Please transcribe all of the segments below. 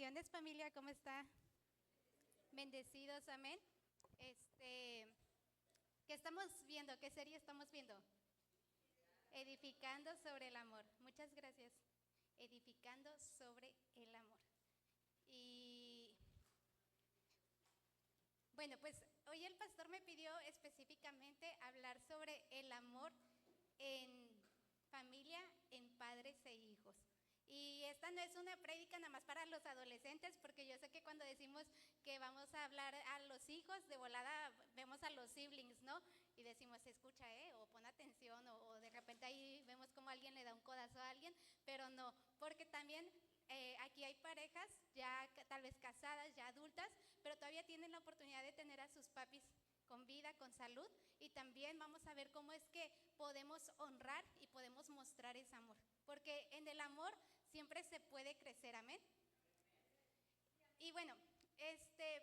Bendiciones, familia, ¿cómo está? Bendecidos, amén. ¿Qué estamos viendo? ¿Qué serie estamos viendo? Edificando sobre el amor. Muchas gracias. Edificando sobre el amor. Y bueno, pues hoy el pastor me pidió específicamente hablar sobre el amor en familia, en padres e hijos. Y esta no es una prédica nada más para los adolescentes, porque yo sé que cuando decimos que vamos a hablar a los hijos, de volada vemos a los siblings, ¿no? Y decimos, escucha, o pon atención, o de repente ahí vemos como alguien le da un codazo a alguien, pero no, porque también aquí hay parejas ya tal vez casadas, ya adultas, pero todavía tienen la oportunidad de tener a sus papis con vida, con salud, y también vamos a ver cómo es que podemos honrar y podemos mostrar ese amor, porque en el amor siempre se puede crecer, amén. Y bueno,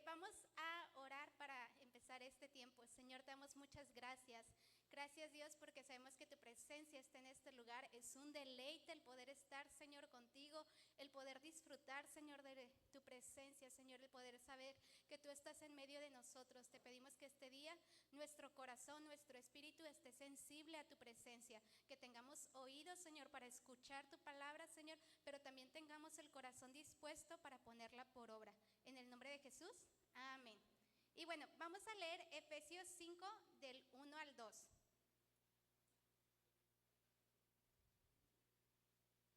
vamos a orar para empezar este tiempo. Señor, te damos muchas gracias. Gracias, Dios, porque sabemos que tu presencia está en este lugar. Es un deleite el poder estar, Señor, contigo, el poder disfrutar, Señor, de tu presencia, Señor, el poder saber que tú estás en medio de nosotros. Te pedimos que este día nuestro corazón, nuestro espíritu esté sensible a tu presencia, que tengamos oídos, Señor, para escuchar tu palabra, Señor, pero también tengamos el corazón dispuesto para ponerla por obra. En el nombre de Jesús, amén. Y bueno, vamos a leer Efesios 5 del 1 al 2.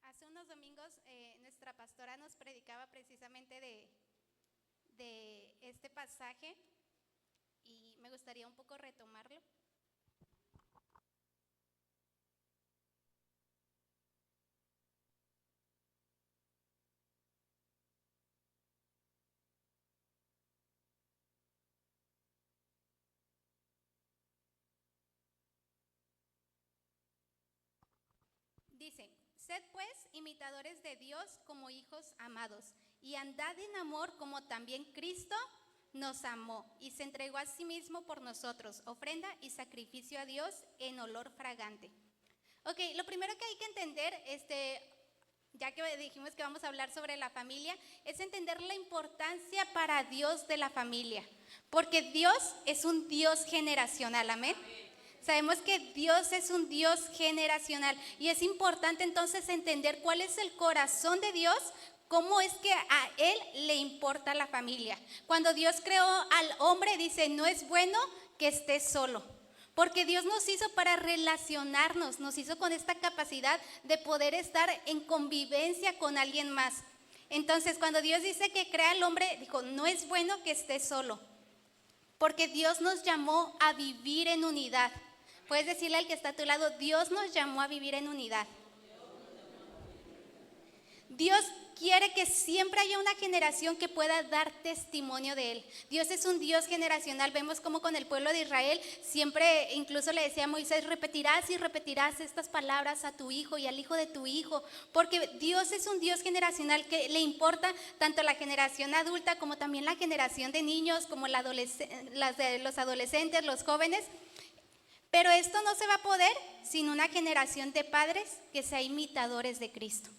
Hace unos domingos nuestra pastora nos predicaba precisamente de este pasaje y me gustaría un poco retomarlo. Dice, sed pues imitadores de Dios como hijos amados, y andad en amor como también Cristo nos amó y se entregó a sí mismo por nosotros, ofrenda y sacrificio a Dios en olor fragante. Ok, lo primero que hay que entender, ya que dijimos que vamos a hablar sobre la familia, es entender la importancia para Dios de la familia, porque Dios es un Dios generacional, amén. Sabemos que Dios es un Dios generacional y es importante entonces entender cuál es el corazón de Dios, cómo es que a Él le importa la familia. Cuando Dios creó al hombre, dice, no es bueno que esté solo, porque Dios nos hizo para relacionarnos, nos hizo con esta capacidad de poder estar en convivencia con alguien más. Entonces, cuando Dios dice que crea al hombre, dijo, no es bueno que esté solo, porque Dios nos llamó a vivir en unidad. Puedes decirle al que está a tu lado, Dios nos llamó a vivir en unidad. Dios quiere que siempre haya una generación que pueda dar testimonio de Él. Dios es un Dios generacional. Vemos como con el pueblo de Israel siempre, incluso le decía a Moisés, repetirás y repetirás estas palabras a tu hijo y al hijo de tu hijo, porque Dios es un Dios generacional que le importa tanto la generación adulta como también la generación de niños, como las de los adolescentes, los jóvenes. Pero esto no se va a poder sin una generación de padres que sean imitadores de Cristo.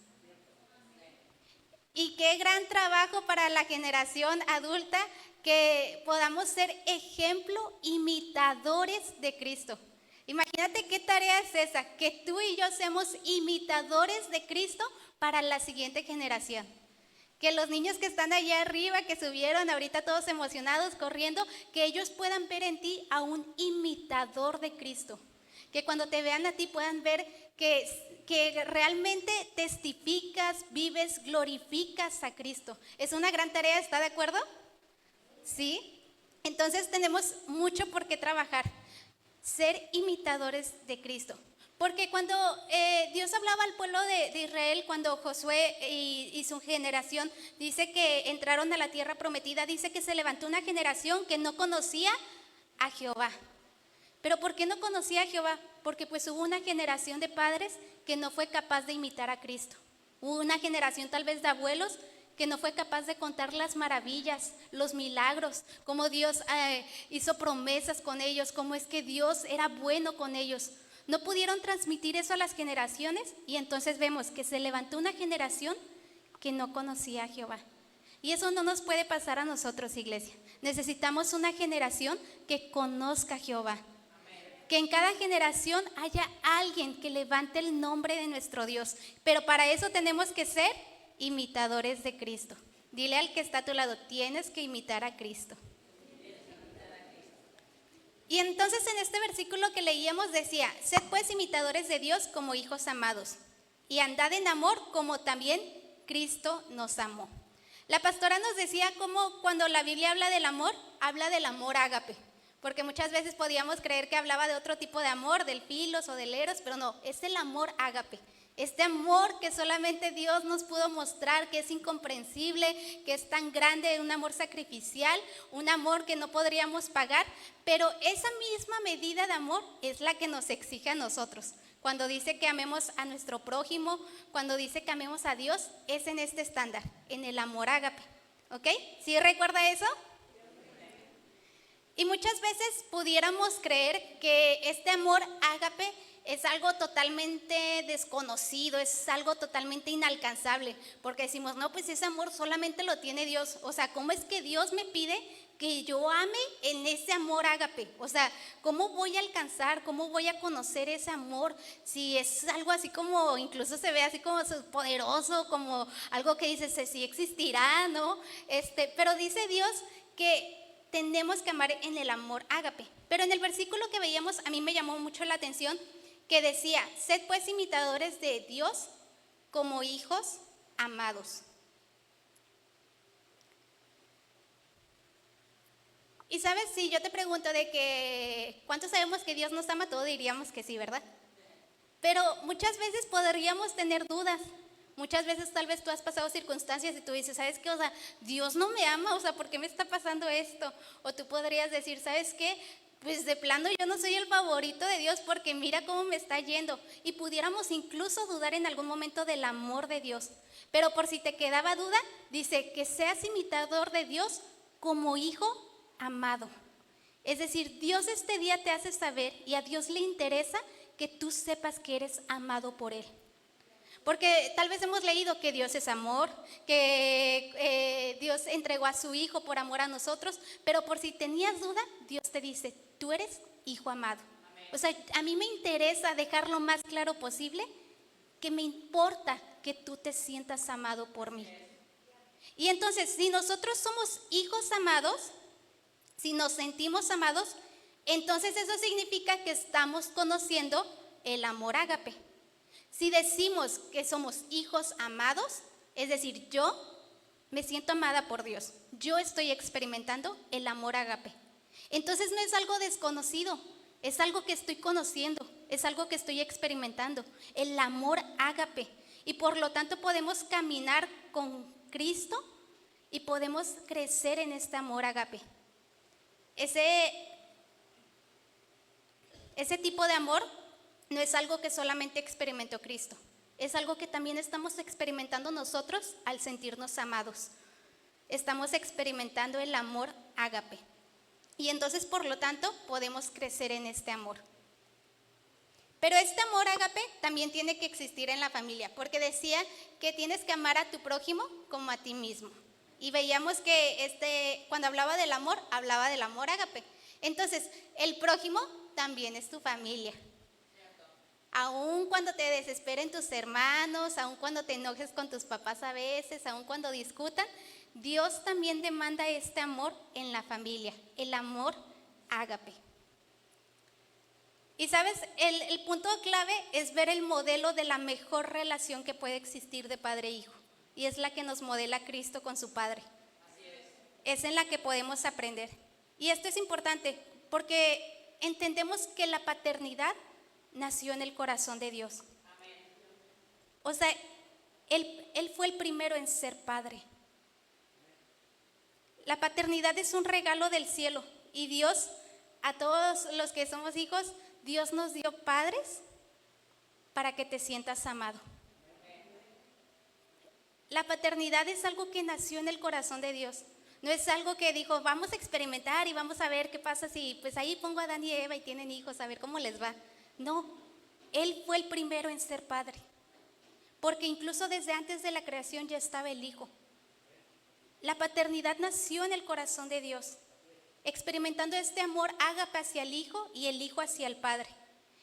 Y qué gran trabajo para la generación adulta que podamos ser ejemplo, imitadores de Cristo. Imagínate qué tarea es esa, que tú y yo seamos imitadores de Cristo para la siguiente generación. Que los niños que están allá arriba, que subieron ahorita todos emocionados, corriendo, que ellos puedan ver en ti a un imitador de Cristo. Que cuando te vean a ti puedan ver que realmente testificas, vives, glorificas a Cristo. Es una gran tarea, ¿está de acuerdo? ¿Sí? Entonces tenemos mucho por qué trabajar. Ser imitadores de Cristo. Porque cuando Dios hablaba al pueblo de Israel, cuando Josué y su generación, dice que entraron a la tierra prometida, dice que se levantó una generación que no conocía a Jehová. ¿Pero por qué no conocía a Jehová? Porque pues hubo una generación de padres que no fue capaz de imitar a Cristo. Hubo una generación tal vez de abuelos que no fue capaz de contar las maravillas, los milagros, cómo Dios hizo promesas con ellos, cómo es que Dios era bueno con ellos. No pudieron transmitir eso a las generaciones y entonces vemos que se levantó una generación que no conocía a Jehová. Y eso no nos puede pasar a nosotros, iglesia. Necesitamos una generación que conozca a Jehová. Que en cada generación haya alguien que levante el nombre de nuestro Dios. Pero para eso tenemos que ser imitadores de Cristo. Dile al que está a tu lado, tienes que imitar a Cristo. Y entonces en este versículo que leíamos decía, sed pues imitadores de Dios como hijos amados, y andad en amor como también Cristo nos amó. La pastora nos decía cómo cuando la Biblia habla del amor ágape, porque muchas veces podíamos creer que hablaba de otro tipo de amor, del filos o del eros, pero no, es el amor ágape. Este amor que solamente Dios nos pudo mostrar, que es incomprensible, que es tan grande, un amor sacrificial, un amor que no podríamos pagar, pero esa misma medida de amor es la que nos exige a nosotros. Cuando dice que amemos a nuestro prójimo, cuando dice que amemos a Dios, es en este estándar, en el amor ágape. ¿Ok? ¿Sí recuerda eso? Y muchas veces pudiéramos creer que este amor ágape es algo totalmente desconocido, es algo totalmente inalcanzable, porque decimos, no, pues ese amor solamente lo tiene Dios. O sea, ¿cómo es que Dios me pide que yo ame en ese amor ágape? O sea, ¿cómo voy a alcanzar, cómo voy a conocer ese amor? Si es algo así como, incluso se ve así como poderoso, como algo que dices, sí existirá, ¿no? Pero dice Dios que tenemos que amar en el amor ágape. Pero en el versículo que veíamos, a mí me llamó mucho la atención, que decía, sed pues imitadores de Dios como hijos amados. Y sabes, si yo te pregunto de que ¿cuántos sabemos que Dios nos ama? Todos diríamos que sí, ¿verdad? Pero muchas veces podríamos tener dudas. Muchas veces tal vez tú has pasado circunstancias y tú dices, ¿sabes qué? O sea, Dios no me ama, o sea, ¿por qué me está pasando esto? O tú podrías decir, ¿sabes qué? Pues de plano yo no soy el favorito de Dios porque mira cómo me está yendo. Y pudiéramos incluso dudar en algún momento del amor de Dios. Pero por si te quedaba duda, dice que seas imitador de Dios como hijo amado. Es decir, Dios este día te hace saber y a Dios le interesa que tú sepas que eres amado por Él. Porque tal vez hemos leído que Dios es amor, que Dios entregó a su Hijo por amor a nosotros, pero por si tenías duda, Dios te dice, tú eres hijo amado. O sea, a mí me interesa dejar lo más claro posible que me importa que tú te sientas amado por mí. Y entonces, si nosotros somos hijos amados, si nos sentimos amados, entonces eso significa que estamos conociendo el amor ágape. Si decimos que somos hijos amados, es decir, yo me siento amada por Dios, yo estoy experimentando el amor ágape. Entonces no es algo desconocido, es algo que estoy conociendo, es algo que estoy experimentando, el amor ágape. Y por lo tanto podemos caminar con Cristo y podemos crecer en este amor ágape. Ese tipo de amor no es algo que solamente experimentó Cristo, es algo que también estamos experimentando nosotros al sentirnos amados. Estamos experimentando el amor ágape. Y entonces, por lo tanto, podemos crecer en este amor. Pero este amor ágape también tiene que existir en la familia, porque decía que tienes que amar a tu prójimo como a ti mismo. Y veíamos que cuando hablaba del amor ágape. Entonces, el prójimo también es tu familia. Aun cuando te desesperen tus hermanos, aun cuando te enojes con tus papás a veces, aun cuando discutan, Dios también demanda este amor en la familia, el amor ágape. Y sabes, el punto clave es ver el modelo de la mejor relación que puede existir de padre e hijo. Y es la que nos modela Cristo con su Padre. Es en la que podemos aprender. Y esto es importante porque entendemos que la paternidad nació en el corazón de Dios. O sea, él fue el primero en ser padre. La paternidad es un regalo del cielo. Y Dios, a todos los que somos hijos, Dios nos dio padres para que te sientas amado. La paternidad es algo que nació en el corazón de Dios. No es algo que dijo, vamos a experimentar y vamos a ver qué pasa si pues ahí pongo a Adán y Eva y tienen hijos, a ver cómo les va. No, Él fue el primero en ser padre. Porque incluso desde antes de la creación ya estaba el Hijo. La paternidad nació en el corazón de Dios, experimentando este amor ágape hacia el Hijo y el Hijo hacia el Padre.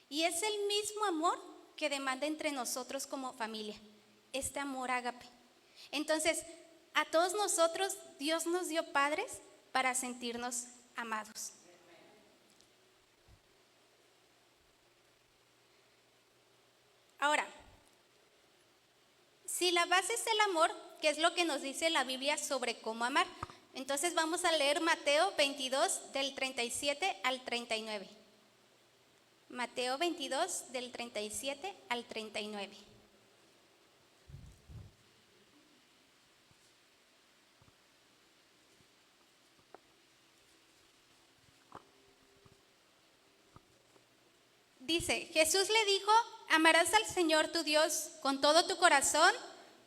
Y es el mismo amor que demanda entre nosotros como familia, este amor ágape. Entonces, a todos nosotros Dios nos dio padres para sentirnos amados. Ahora, si la base es el amor, ¿qué es lo que nos dice la Biblia sobre cómo amar? Entonces vamos a leer Mateo 22 del 37 al 39. Mateo 22 del 37 al 39. Dice, Jesús le dijo, amarás al Señor tu Dios con todo tu corazón,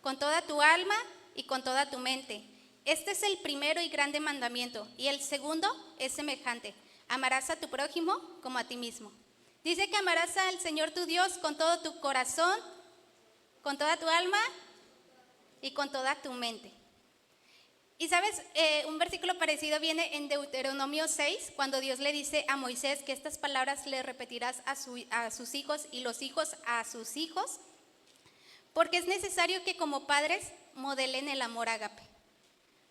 con toda tu alma y con toda tu mente. Este es el primero y grande mandamiento. Y el segundo es semejante, amarás a tu prójimo como a ti mismo. Dice que amarás al Señor tu Dios con todo tu corazón, con toda tu alma y con toda tu mente. Y sabes, un versículo parecido viene en Deuteronomio 6, cuando Dios le dice a Moisés que estas palabras le repetirás a sus hijos y los hijos a sus hijos, porque es necesario que como padres modelen el amor ágape.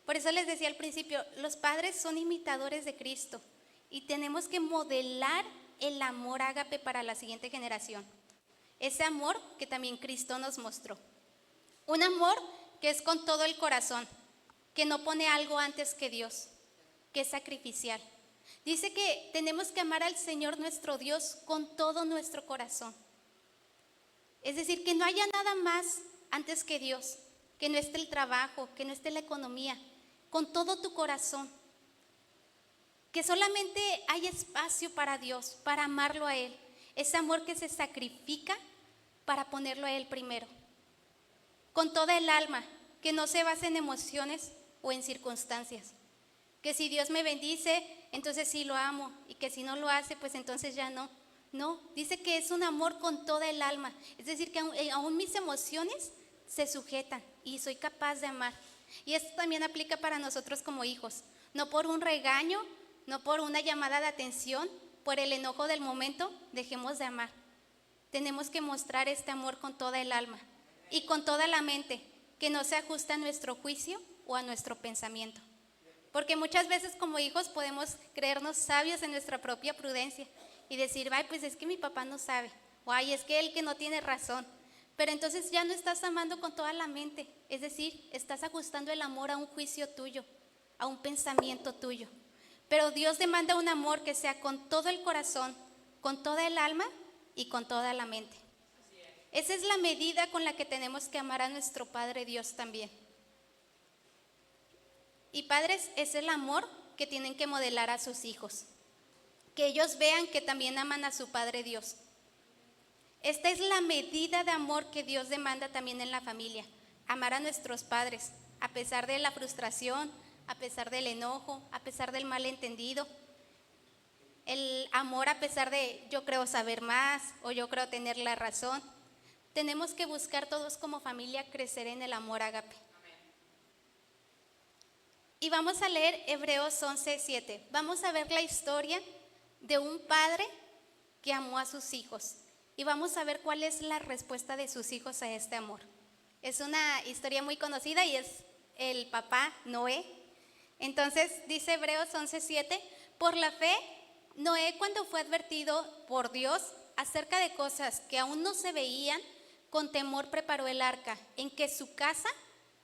Por eso les decía al principio, los padres son imitadores de Cristo y tenemos que modelar el amor ágape para la siguiente generación. Ese amor que también Cristo nos mostró. Un amor que es con todo el corazón, que no pone algo antes que Dios, que es sacrificial. Dice que tenemos que amar al Señor nuestro Dios con todo nuestro corazón. Es decir, que no haya nada más antes que Dios, que no esté el trabajo, que no esté la economía, con todo tu corazón. Que solamente hay espacio para Dios, para amarlo a Él. Ese amor que se sacrifica para ponerlo a Él primero. Con toda el alma, que no se base en emociones o en circunstancias. Que si Dios me bendice, entonces sí lo amo, y que si no lo hace, pues entonces ya no. No, dice que es un amor con toda el alma. Es decir, que aún mis emociones se sujetan y soy capaz de amar. Y esto también aplica para nosotros como hijos. No por un regaño, no por una llamada de atención, por el enojo del momento, dejemos de amar. Tenemos que mostrar este amor con toda el alma y con toda la mente, que no se ajusta a nuestro juicio o a nuestro pensamiento. Porque muchas veces como hijos podemos creernos sabios en nuestra propia prudencia y decir, ay, pues es que mi papá no sabe, o ay, es que él que no tiene razón. Pero entonces ya no estás amando con toda la mente, es decir, estás ajustando el amor a un juicio tuyo, a un pensamiento tuyo. Pero Dios demanda un amor que sea con todo el corazón, con toda el alma y con toda la mente. Esa es la medida con la que tenemos que amar a nuestro Padre Dios también. Y padres, es el amor que tienen que modelar a sus hijos. Que ellos vean que también aman a su Padre Dios. Esta es la medida de amor que Dios demanda también en la familia. Amar a nuestros padres, a pesar de la frustración, a pesar del enojo, a pesar del malentendido. El amor a pesar de yo creo saber más o yo creo tener la razón. Tenemos que buscar todos como familia crecer en el amor ágape. Y vamos a leer Hebreos 11:7. Vamos a ver la historia de un padre que amó a sus hijos. Y vamos a ver cuál es la respuesta de sus hijos a este amor. Es una historia muy conocida y es el papá Noé. Entonces dice Hebreos 11:7, por la fe, Noé cuando fue advertido por Dios acerca de cosas que aún no se veían, con temor preparó el arca en que su casa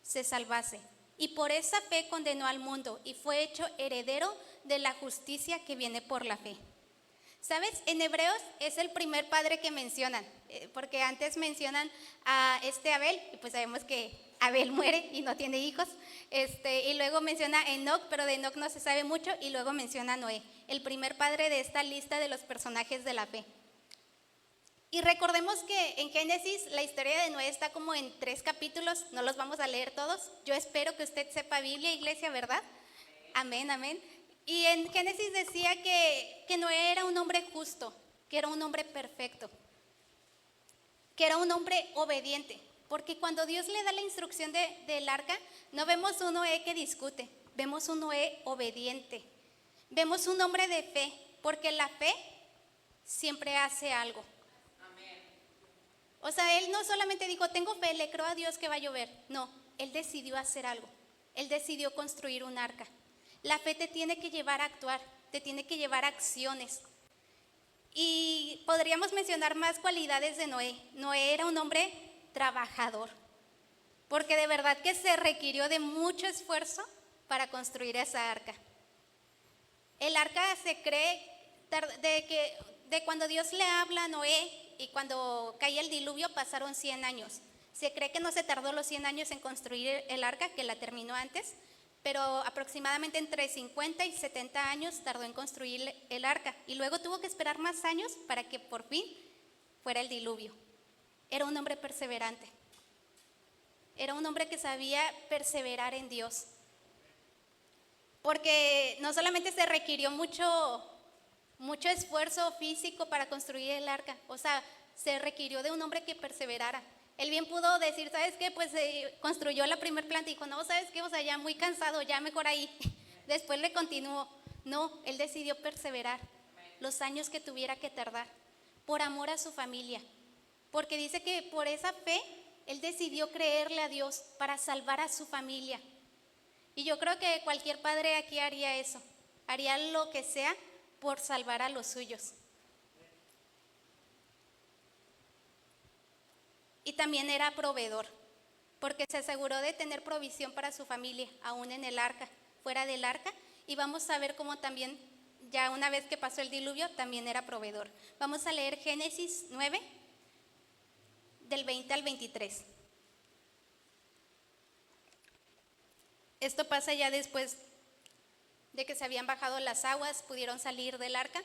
se salvase. Y por esa fe condenó al mundo y fue hecho heredero de la justicia que viene por la fe. ¿Sabes? En Hebreos es el primer padre que mencionan, porque antes mencionan a Abel, y pues sabemos que Abel muere y no tiene hijos, y luego menciona a Enoc, pero de Enoc no se sabe mucho, y luego menciona a Noé, el primer padre de esta lista de los personajes de la fe. Y recordemos que en Génesis la historia de Noé está como en 3 capítulos, no los vamos a leer todos. Yo espero que usted sepa Biblia, iglesia, ¿verdad? Amén, amén. Y en Génesis decía que Noé era un hombre justo, que era un hombre perfecto, que era un hombre obediente. Porque cuando Dios le da la instrucción del arca, no vemos un Noé que discute, vemos un Noé obediente, vemos un hombre de fe, porque la fe siempre hace algo. O sea, él no solamente dijo, tengo fe, le creo a Dios que va a llover. No, él decidió hacer algo. Él decidió construir un arca. La fe te tiene que llevar a actuar, te tiene que llevar a acciones. Y podríamos mencionar más cualidades de Noé. Noé era un hombre trabajador, porque de verdad que se requirió de mucho esfuerzo para construir esa arca. El arca se cree de cuando Dios le habla a Noé y cuando cae el diluvio pasaron 100 años. Se cree que no se tardó los 100 años en construir el arca, que la terminó antes, pero aproximadamente entre 50 y 70 años tardó en construir el arca. Y luego tuvo que esperar más años para que por fin fuera el diluvio. Era un hombre perseverante. Era un hombre que sabía perseverar en Dios. Porque no solamente se requirió mucho esfuerzo físico para construir el arca, o sea, se requirió de un hombre que perseverara. Él bien pudo decir, ¿sabes qué? Pues construyó la primer planta y dijo, no, ¿sabes qué? O sea, ya muy cansado, ya mejor ahí. Después le continuó. No, él decidió perseverar los años que tuviera que tardar, por amor a su familia. Porque dice que por esa fe, él decidió creerle a Dios para salvar a su familia. Y yo creo que cualquier padre aquí haría eso, haría lo que sea por salvar a los suyos. Y también era proveedor, porque se aseguró de tener provisión para su familia, aún en el arca, fuera del arca. Y vamos a ver cómo también, ya una vez que pasó el diluvio, también era proveedor. Vamos a leer Génesis 9, del 20 al 23. Esto pasa ya después de que se habían bajado las aguas, pudieron salir del arca.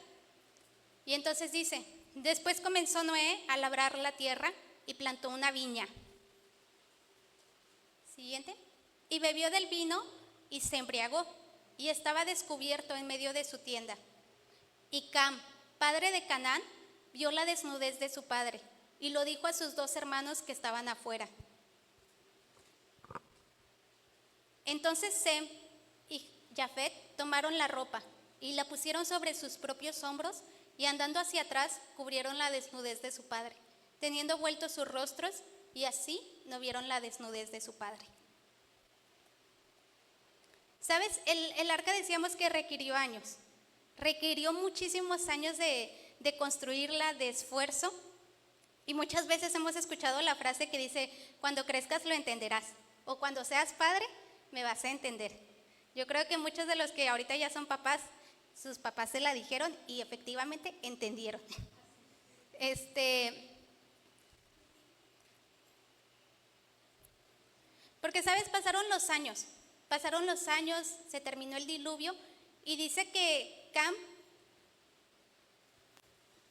Y entonces dice, después comenzó Noé a labrar la tierra y plantó una viña. Siguiente. Y bebió del vino y se embriagó, y estaba descubierto en medio de su tienda. Y Cam, padre de Canaán, vio la desnudez de su padre, y lo dijo a sus 2 hermanos que estaban afuera. Entonces Sem y Jafet tomaron la ropa y la pusieron sobre sus propios hombros, y andando hacia atrás cubrieron la desnudez de su padre, teniendo vueltos sus rostros, y así no vieron la desnudez de su padre. ¿Sabes? El arca decíamos que requirió años, requirió muchísimos años de construirla, de esfuerzo. Y muchas veces hemos escuchado la frase que dice, cuando crezcas lo entenderás, o cuando seas padre me vas a entender. Yo creo que muchos de los que ahorita ya son papás, sus papás se la dijeron y efectivamente entendieron. Porque, ¿sabes? Pasaron los años, se terminó el diluvio, y dice que Cam,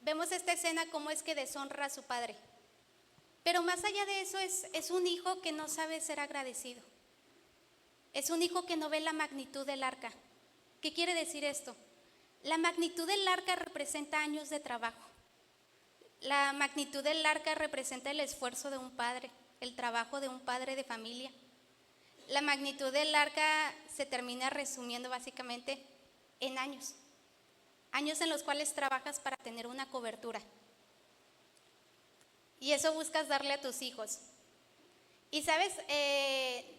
vemos esta escena cómo es que deshonra a su padre. Pero más allá de eso es un hijo que no sabe ser agradecido. Es un hijo que no ve la magnitud del arca. ¿Qué quiere decir esto? La magnitud del arca representa años de trabajo. La magnitud del arca representa el esfuerzo de un padre, el trabajo de un padre de familia. La magnitud del arca se termina resumiendo básicamente en años. Años en los cuales trabajas para tener una cobertura. Y eso buscas darle a tus hijos. Y sabes,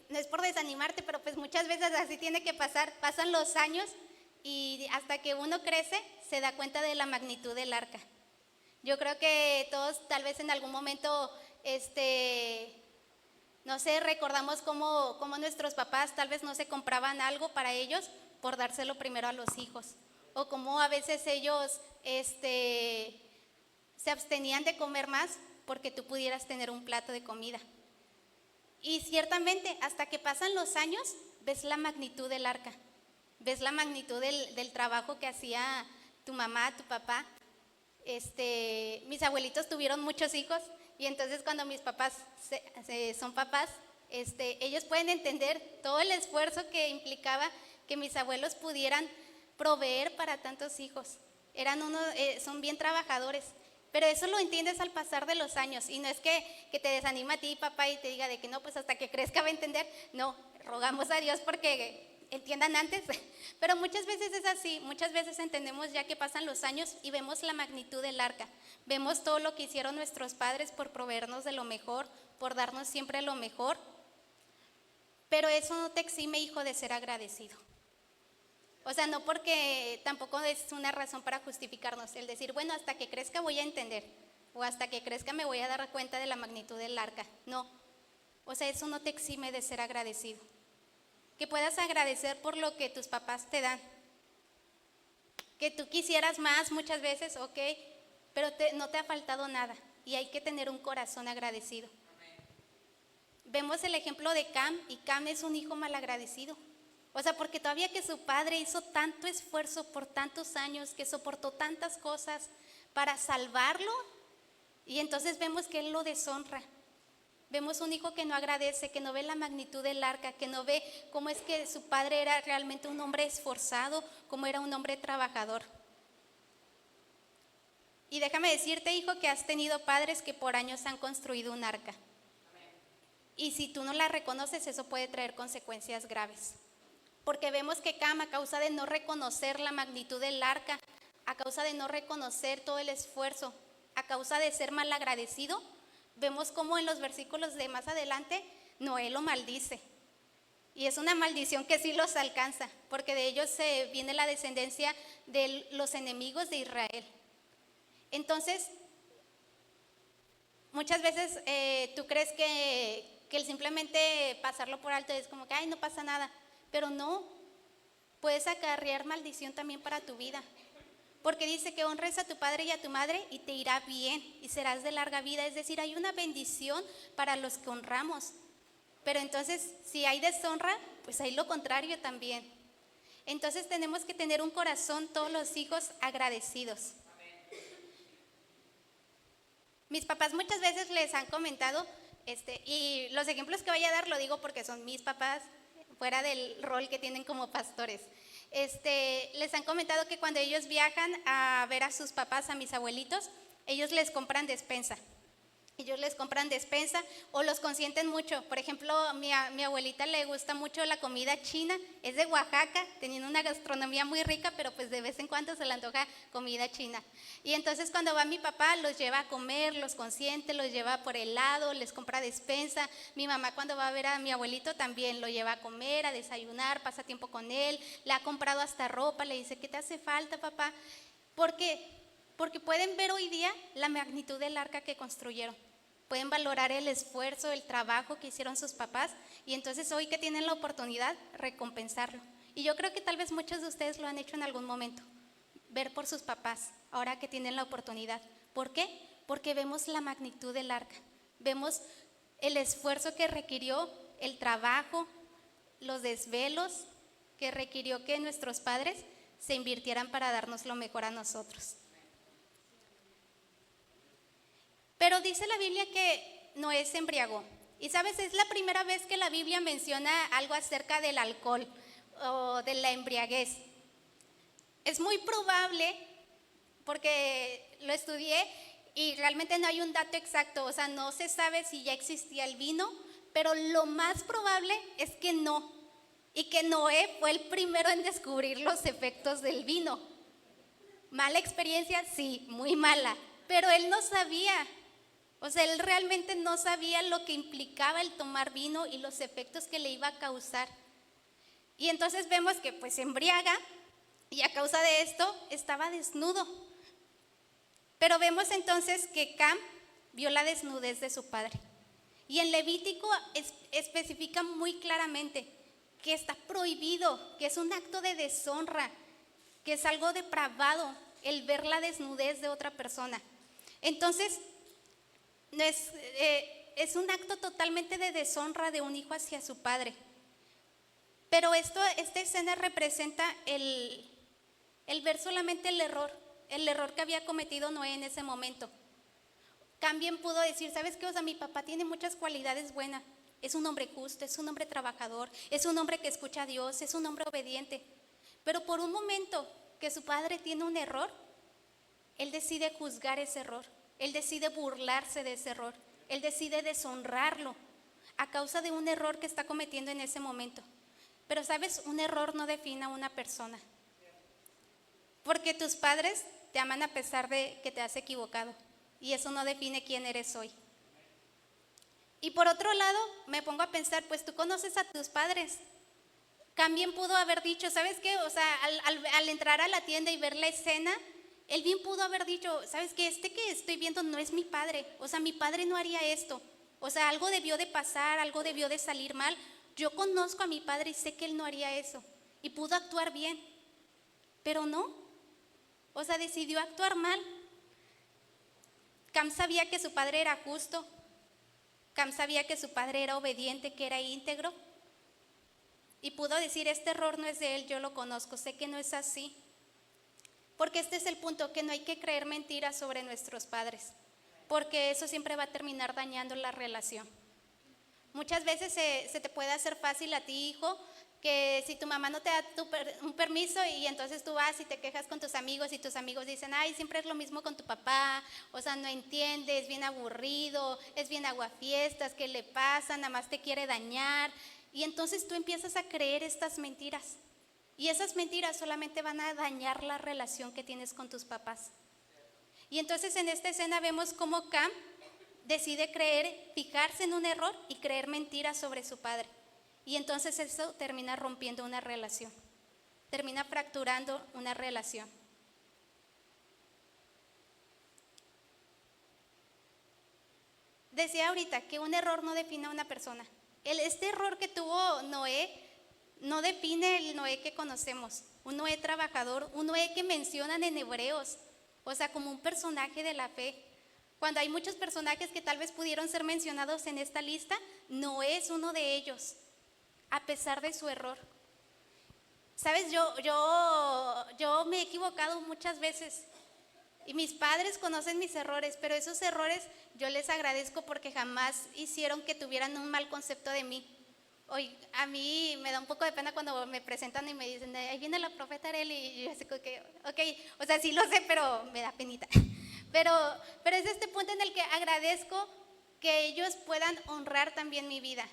no es por desanimarte, pero pues muchas veces así tiene que pasar. Pasan los años y hasta que uno crece se da cuenta de la magnitud del arca. Yo creo que todos tal vez en algún momento, no sé, recordamos cómo nuestros papás tal vez no se compraban algo para ellos por dárselo primero a los hijos. O cómo a veces ellos se abstenían de comer más porque tú pudieras tener un plato de comida. Y ciertamente, hasta que pasan los años, ves la magnitud del arca, ves la magnitud del trabajo que hacía tu mamá, tu papá. Mis abuelitos tuvieron muchos hijos, y entonces cuando mis papás son papás, ellos pueden entender todo el esfuerzo que implicaba que mis abuelos pudieran proveer para tantos hijos. Son bien trabajadores. Pero eso lo entiendes al pasar de los años, y no es que te desanima a ti, papá, y te diga de que no, pues hasta que crezca va a entender. No, rogamos a Dios porque entiendan antes, pero muchas veces es así. Muchas veces entendemos ya que pasan los años y vemos la magnitud del arca, vemos todo lo que hicieron nuestros padres por proveernos de lo mejor, por darnos siempre lo mejor, pero eso no te exime, hijo, de ser agradecido. O sea, no, porque tampoco es una razón para justificarnos el decir, bueno, hasta que crezca voy a entender, o hasta que crezca me voy a dar cuenta de la magnitud del arca. No, o sea, eso no te exime de ser agradecido. Que puedas agradecer por lo que tus papás te dan, que tú quisieras más muchas veces, ok, pero no te ha faltado nada, y hay que tener un corazón agradecido. Vemos el ejemplo de Cam, y Cam es un hijo malagradecido. O sea, porque todavía que su padre hizo tanto esfuerzo por tantos años, que soportó tantas cosas para salvarlo, y entonces vemos que él lo deshonra. Vemos un hijo que no agradece, que no ve la magnitud del arca, que no ve cómo es que su padre era realmente un hombre esforzado, cómo era un hombre trabajador. Y déjame decirte, hijo, que has tenido padres que por años han construido un arca. Y si tú no la reconoces, eso puede traer consecuencias graves. Porque vemos que Cam, a causa de no reconocer la magnitud del arca, a causa de no reconocer todo el esfuerzo, a causa de ser malagradecido, vemos cómo en los versículos de más adelante Noé lo maldice. Y es una maldición que sí los alcanza, porque de ellos viene la descendencia de los enemigos de Israel. Entonces, muchas veces tú crees que el simplemente pasarlo por alto es como que, ay, no pasa nada. Pero no, puedes acarrear maldición también para tu vida. Porque dice que honres a tu padre y a tu madre y te irá bien y serás de larga vida. Es decir, hay una bendición para los que honramos. Pero entonces, si hay deshonra, pues hay lo contrario también. Entonces tenemos que tener un corazón, todos los hijos, agradecidos. Mis papás muchas veces les han comentado, y los ejemplos que voy a dar lo digo porque son mis papás, fuera del rol que tienen como pastores. Les han comentado que cuando ellos viajan a ver a sus papás, a mis abuelitos, ellos les compran despensa. Ellos les compran despensa o los consienten mucho. Por ejemplo, a mi abuelita le gusta mucho la comida china, es de Oaxaca, teniendo una gastronomía muy rica, pero pues de vez en cuando se le antoja comida china. Y entonces cuando va mi papá, los lleva a comer, los consiente, los lleva por helado, les compra despensa. Mi mamá cuando va a ver a mi abuelito también lo lleva a comer, a desayunar, pasa tiempo con él, le ha comprado hasta ropa, le dice, ¿qué te hace falta, papá? Porque pueden ver hoy día la magnitud del arca que construyeron. Pueden valorar el esfuerzo, el trabajo que hicieron sus papás, y entonces hoy que tienen la oportunidad, recompensarlo. Y yo creo que tal vez muchos de ustedes lo han hecho en algún momento, ver por sus papás, ahora que tienen la oportunidad. ¿Por qué? Porque vemos la magnitud del arca, vemos el esfuerzo que requirió, el trabajo, los desvelos que requirió que nuestros padres se invirtieran para darnos lo mejor a nosotros. Pero dice la Biblia que Noé se embriagó. Y sabes, es la primera vez que la Biblia menciona algo acerca del alcohol o de la embriaguez. Es muy probable, porque lo estudié y realmente no hay un dato exacto, o sea, no se sabe si ya existía el vino, pero lo más probable es que no. Y que Noé fue el primero en descubrir los efectos del vino. ¿Mala experiencia? Sí, muy mala. Pero él no sabía. O sea, él realmente no sabía lo que implicaba el tomar vino y los efectos que le iba a causar. Y entonces vemos que pues se embriaga y a causa de esto estaba desnudo. Pero vemos entonces que Cam vio la desnudez de su padre. Y en Levítico especifica muy claramente que está prohibido, que es un acto de deshonra, que es algo depravado el ver la desnudez de otra persona. Entonces, no es un acto totalmente de deshonra de un hijo hacia su padre. Pero esta escena representa el ver solamente el error que había cometido Noé en ese momento. También pudo decir, ¿sabes qué? O sea, mi papá tiene muchas cualidades buenas. Es un hombre justo, es un hombre trabajador, es un hombre que escucha a Dios, es un hombre obediente. Pero por un momento que su padre tiene un error, él decide juzgar ese error. Él decide burlarse de ese error. Él decide deshonrarlo a causa de un error que está cometiendo en ese momento. Pero sabes, un error no define a una persona. Porque tus padres te aman a pesar de que te has equivocado. Y eso no define quién eres hoy. Y por otro lado, me pongo a pensar, pues tú conoces a tus padres. Cam bien pudo haber dicho, ¿sabes qué? O sea, al entrar a la tienda y ver la escena, él bien pudo haber dicho, ¿sabes qué? Este que estoy viendo no es mi padre. O sea, mi padre no haría esto. O sea, algo debió de pasar, algo debió de salir mal. Yo conozco a mi padre y sé que él no haría eso. Y pudo actuar bien. Pero no. O sea, decidió actuar mal. Cam sabía que su padre era justo. Cam sabía que su padre era obediente, que era íntegro. Y pudo decir, este error no es de él, yo lo conozco, sé que no es así. Porque este es el punto, que no hay que creer mentiras sobre nuestros padres. Porque eso siempre va a terminar dañando la relación. Muchas veces se te puede hacer fácil a ti, hijo, que si tu mamá no te da un permiso y entonces tú vas y te quejas con tus amigos y tus amigos dicen, ay, siempre es lo mismo con tu papá, o sea, no entiende, es bien aburrido, es bien aguafiestas, ¿qué le pasa? Nada más te quiere dañar. Y entonces tú empiezas a creer estas mentiras. Y esas mentiras solamente van a dañar la relación que tienes con tus papás. Y entonces en esta escena vemos cómo Cam decide fijarse en un error y creer mentiras sobre su padre. Y entonces eso termina rompiendo una relación, termina fracturando una relación. Decía ahorita que un error no define a una persona. Este error que tuvo Noé no define el Noé que conocemos, un Noé trabajador, un Noé que mencionan en Hebreos, o sea, como un personaje de la fe. Cuando hay muchos personajes que tal vez pudieron ser mencionados en esta lista, Noé es uno de ellos, a pesar de su error. Sabes, yo me he equivocado muchas veces y mis padres conocen mis errores, pero esos errores yo les agradezco porque jamás hicieron que tuvieran un mal concepto de mí. Hoy a mí me da un poco de pena cuando me presentan y me dicen, ahí viene la profeta Arely, y yo así que, ok, o sea, sí lo sé, pero me da penita. Pero es este punto en el que agradezco que ellos puedan honrar también mi vida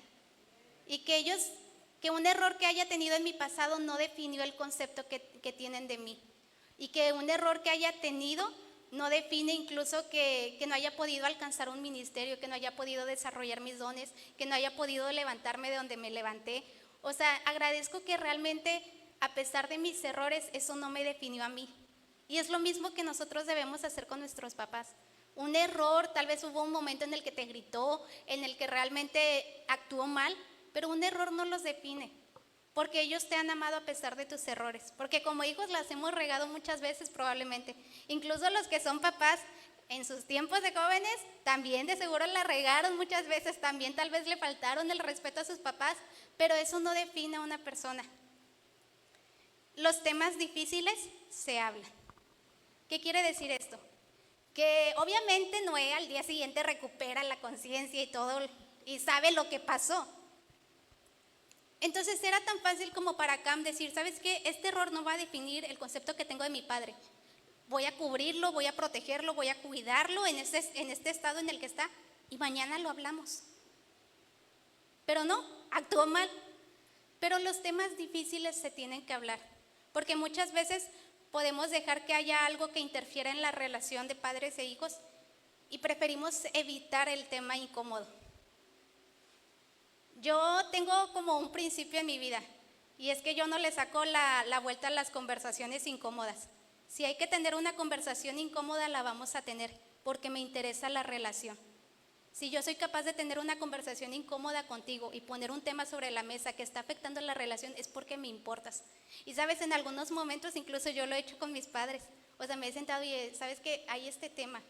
y que un error que haya tenido en mi pasado no definió el concepto que tienen de mí, y que un error que haya tenido no define incluso que no haya podido alcanzar un ministerio, que no haya podido desarrollar mis dones, que no haya podido levantarme de donde me levanté. O sea, agradezco que realmente, a pesar de mis errores, eso no me definió a mí. Y es lo mismo que nosotros debemos hacer con nuestros papás. Un error, tal vez hubo un momento en el que te gritó, en el que realmente actuó mal, pero un error no los define, porque ellos te han amado a pesar de tus errores, porque como hijos las hemos regado muchas veces probablemente, incluso los que son papás en sus tiempos de jóvenes también de seguro la regaron muchas veces, también tal vez le faltaron el respeto a sus papás, pero eso no define a una persona. Los temas difíciles se hablan. ¿Qué quiere decir esto? Que obviamente Noé al día siguiente recupera la conciencia y todo y sabe lo que pasó. Entonces era tan fácil como para Cam decir, ¿sabes qué? Este error no va a definir el concepto que tengo de mi padre. Voy a cubrirlo, voy a protegerlo, voy a cuidarlo en este estado en el que está y mañana lo hablamos. Pero no, actuó mal. Pero los temas difíciles se tienen que hablar, porque muchas veces podemos dejar que haya algo que interfiera en la relación de padres e hijos y preferimos evitar el tema incómodo. Yo tengo como un principio en mi vida y es que yo no le saco la vuelta a las conversaciones incómodas. Si hay que tener una conversación incómoda, la vamos a tener porque me interesa la relación. Si yo soy capaz de tener una conversación incómoda contigo y poner un tema sobre la mesa que está afectando la relación, es porque me importas. Y sabes, en algunos momentos incluso yo lo he hecho con mis padres. O sea, me he sentado y sabes que hay este tema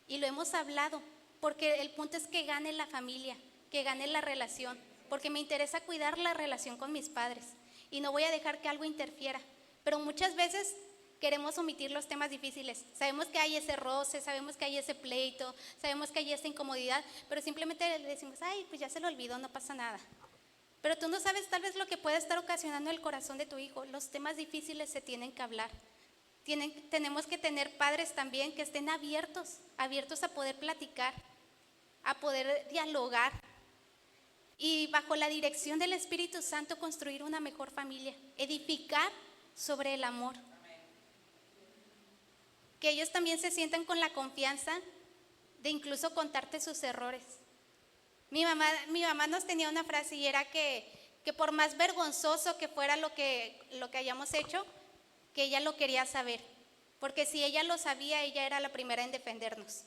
y lo hemos hablado, porque el punto es que gane la familia, que gane la relación, porque me interesa cuidar la relación con mis padres y no voy a dejar que algo interfiera. Pero muchas veces queremos omitir los temas difíciles. Sabemos que hay ese roce, sabemos que hay ese pleito, sabemos que hay esa incomodidad, pero simplemente le decimos, ay, pues ya se lo olvidó, no pasa nada. Pero tú no sabes tal vez lo que puede estar ocasionando el corazón de tu hijo. Los temas difíciles se tienen que hablar. tenemos que tener padres también que estén abiertos a poder platicar, a poder dialogar y bajo la dirección del Espíritu Santo construir una mejor familia, edificar sobre el amor. Que ellos también se sientan con la confianza de incluso contarte sus errores. Mi mamá nos tenía una frase y era que por más vergonzoso que fuera lo que hayamos hecho, que ella lo quería saber, porque si ella lo sabía, ella era la primera en defendernos.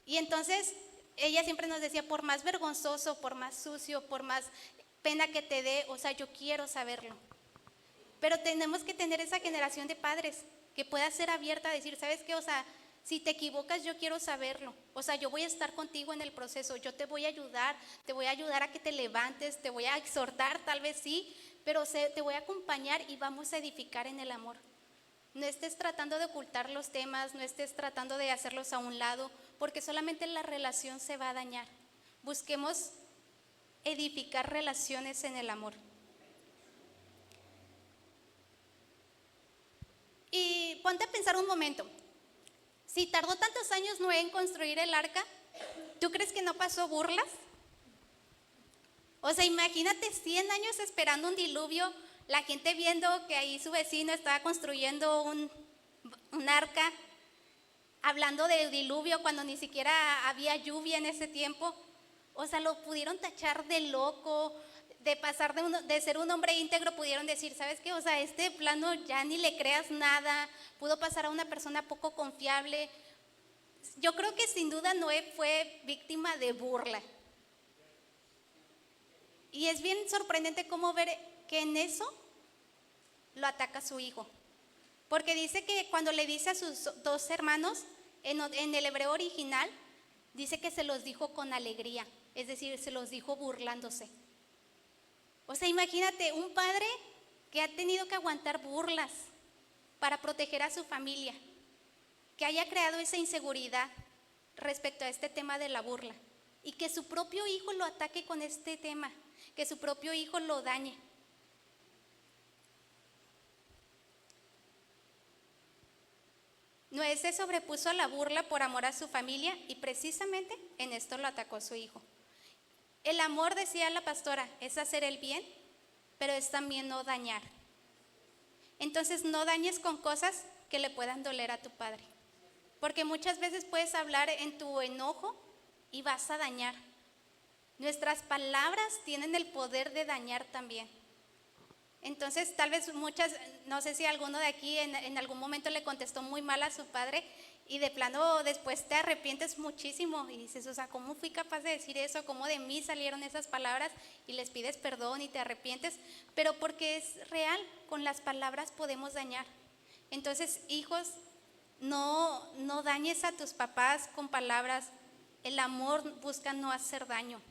Y entonces ella siempre nos decía, por más vergonzoso, por más sucio, por más pena que te dé, o sea, yo quiero saberlo. Pero tenemos que tener esa generación de padres que pueda ser abierta a decir, ¿sabes qué? O sea, si te equivocas, yo quiero saberlo. O sea, yo voy a estar contigo en el proceso, yo te voy a ayudar a que te levantes, te voy a exhortar, tal vez sí, pero te voy a acompañar y vamos a edificar en el amor. No estés tratando de ocultar los temas, no estés tratando de hacerlos a un lado, porque solamente la relación se va a dañar. Busquemos edificar relaciones en el amor. Y ponte a pensar un momento. Si tardó tantos años Noé en construir el arca, ¿tú crees que no pasó burlas? O sea, imagínate 100 años esperando un diluvio, la gente viendo que ahí su vecino estaba construyendo un arca, hablando de diluvio cuando ni siquiera había lluvia en ese tiempo. O sea, lo pudieron tachar de loco, de pasar de ser un hombre íntegro, pudieron decir, ¿sabes qué? O sea, este plano ya ni le creas nada, pudo pasar a una persona poco confiable. Yo creo que sin duda Noé fue víctima de burla. Y es bien sorprendente cómo ver que en eso lo ataca su hijo. Porque dice que cuando le dice a sus dos hermanos, en el hebreo original, dice que se los dijo con alegría, es decir, se los dijo burlándose. O sea, imagínate, un padre que ha tenido que aguantar burlas para proteger a su familia, que haya creado esa inseguridad respecto a este tema de la burla y que su propio hijo lo ataque con este tema, que su propio hijo lo dañe. Noé se sobrepuso a la burla por amor a su familia y precisamente en esto lo atacó su hijo. El amor, decía la pastora, es hacer el bien, pero es también no dañar. Entonces no dañes con cosas que le puedan doler a tu padre, porque muchas veces puedes hablar en tu enojo y vas a dañar. Nuestras palabras tienen el poder de dañar también. Entonces tal vez no sé si alguno de aquí en algún momento le contestó muy mal a su padre y de plano después te arrepientes muchísimo y dices, o sea, ¿cómo fui capaz de decir eso? ¿Cómo de mí salieron esas palabras? Y les pides perdón y te arrepientes, pero porque es real, con las palabras podemos dañar. Entonces, hijos, no dañes a tus papás con palabras. El amor busca no hacer daño.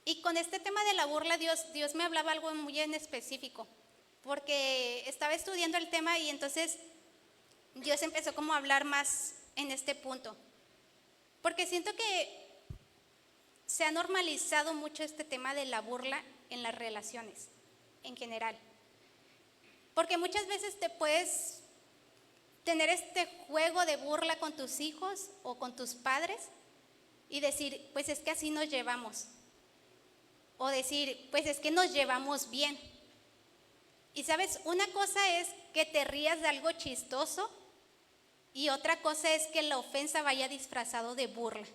Y con este tema de la burla, Dios me hablaba algo muy en específico, porque estaba estudiando el tema y entonces Dios empezó como a hablar más en este punto, porque siento que se ha normalizado mucho este tema de la burla en las relaciones en general, porque muchas veces te puedes tener este juego de burla con tus hijos o con tus padres y decir, pues es que así nos llevamos. O decir, pues es que nos llevamos bien. Y sabes, una cosa es que te rías de algo chistoso y otra cosa es que la ofensa vaya disfrazado de burla.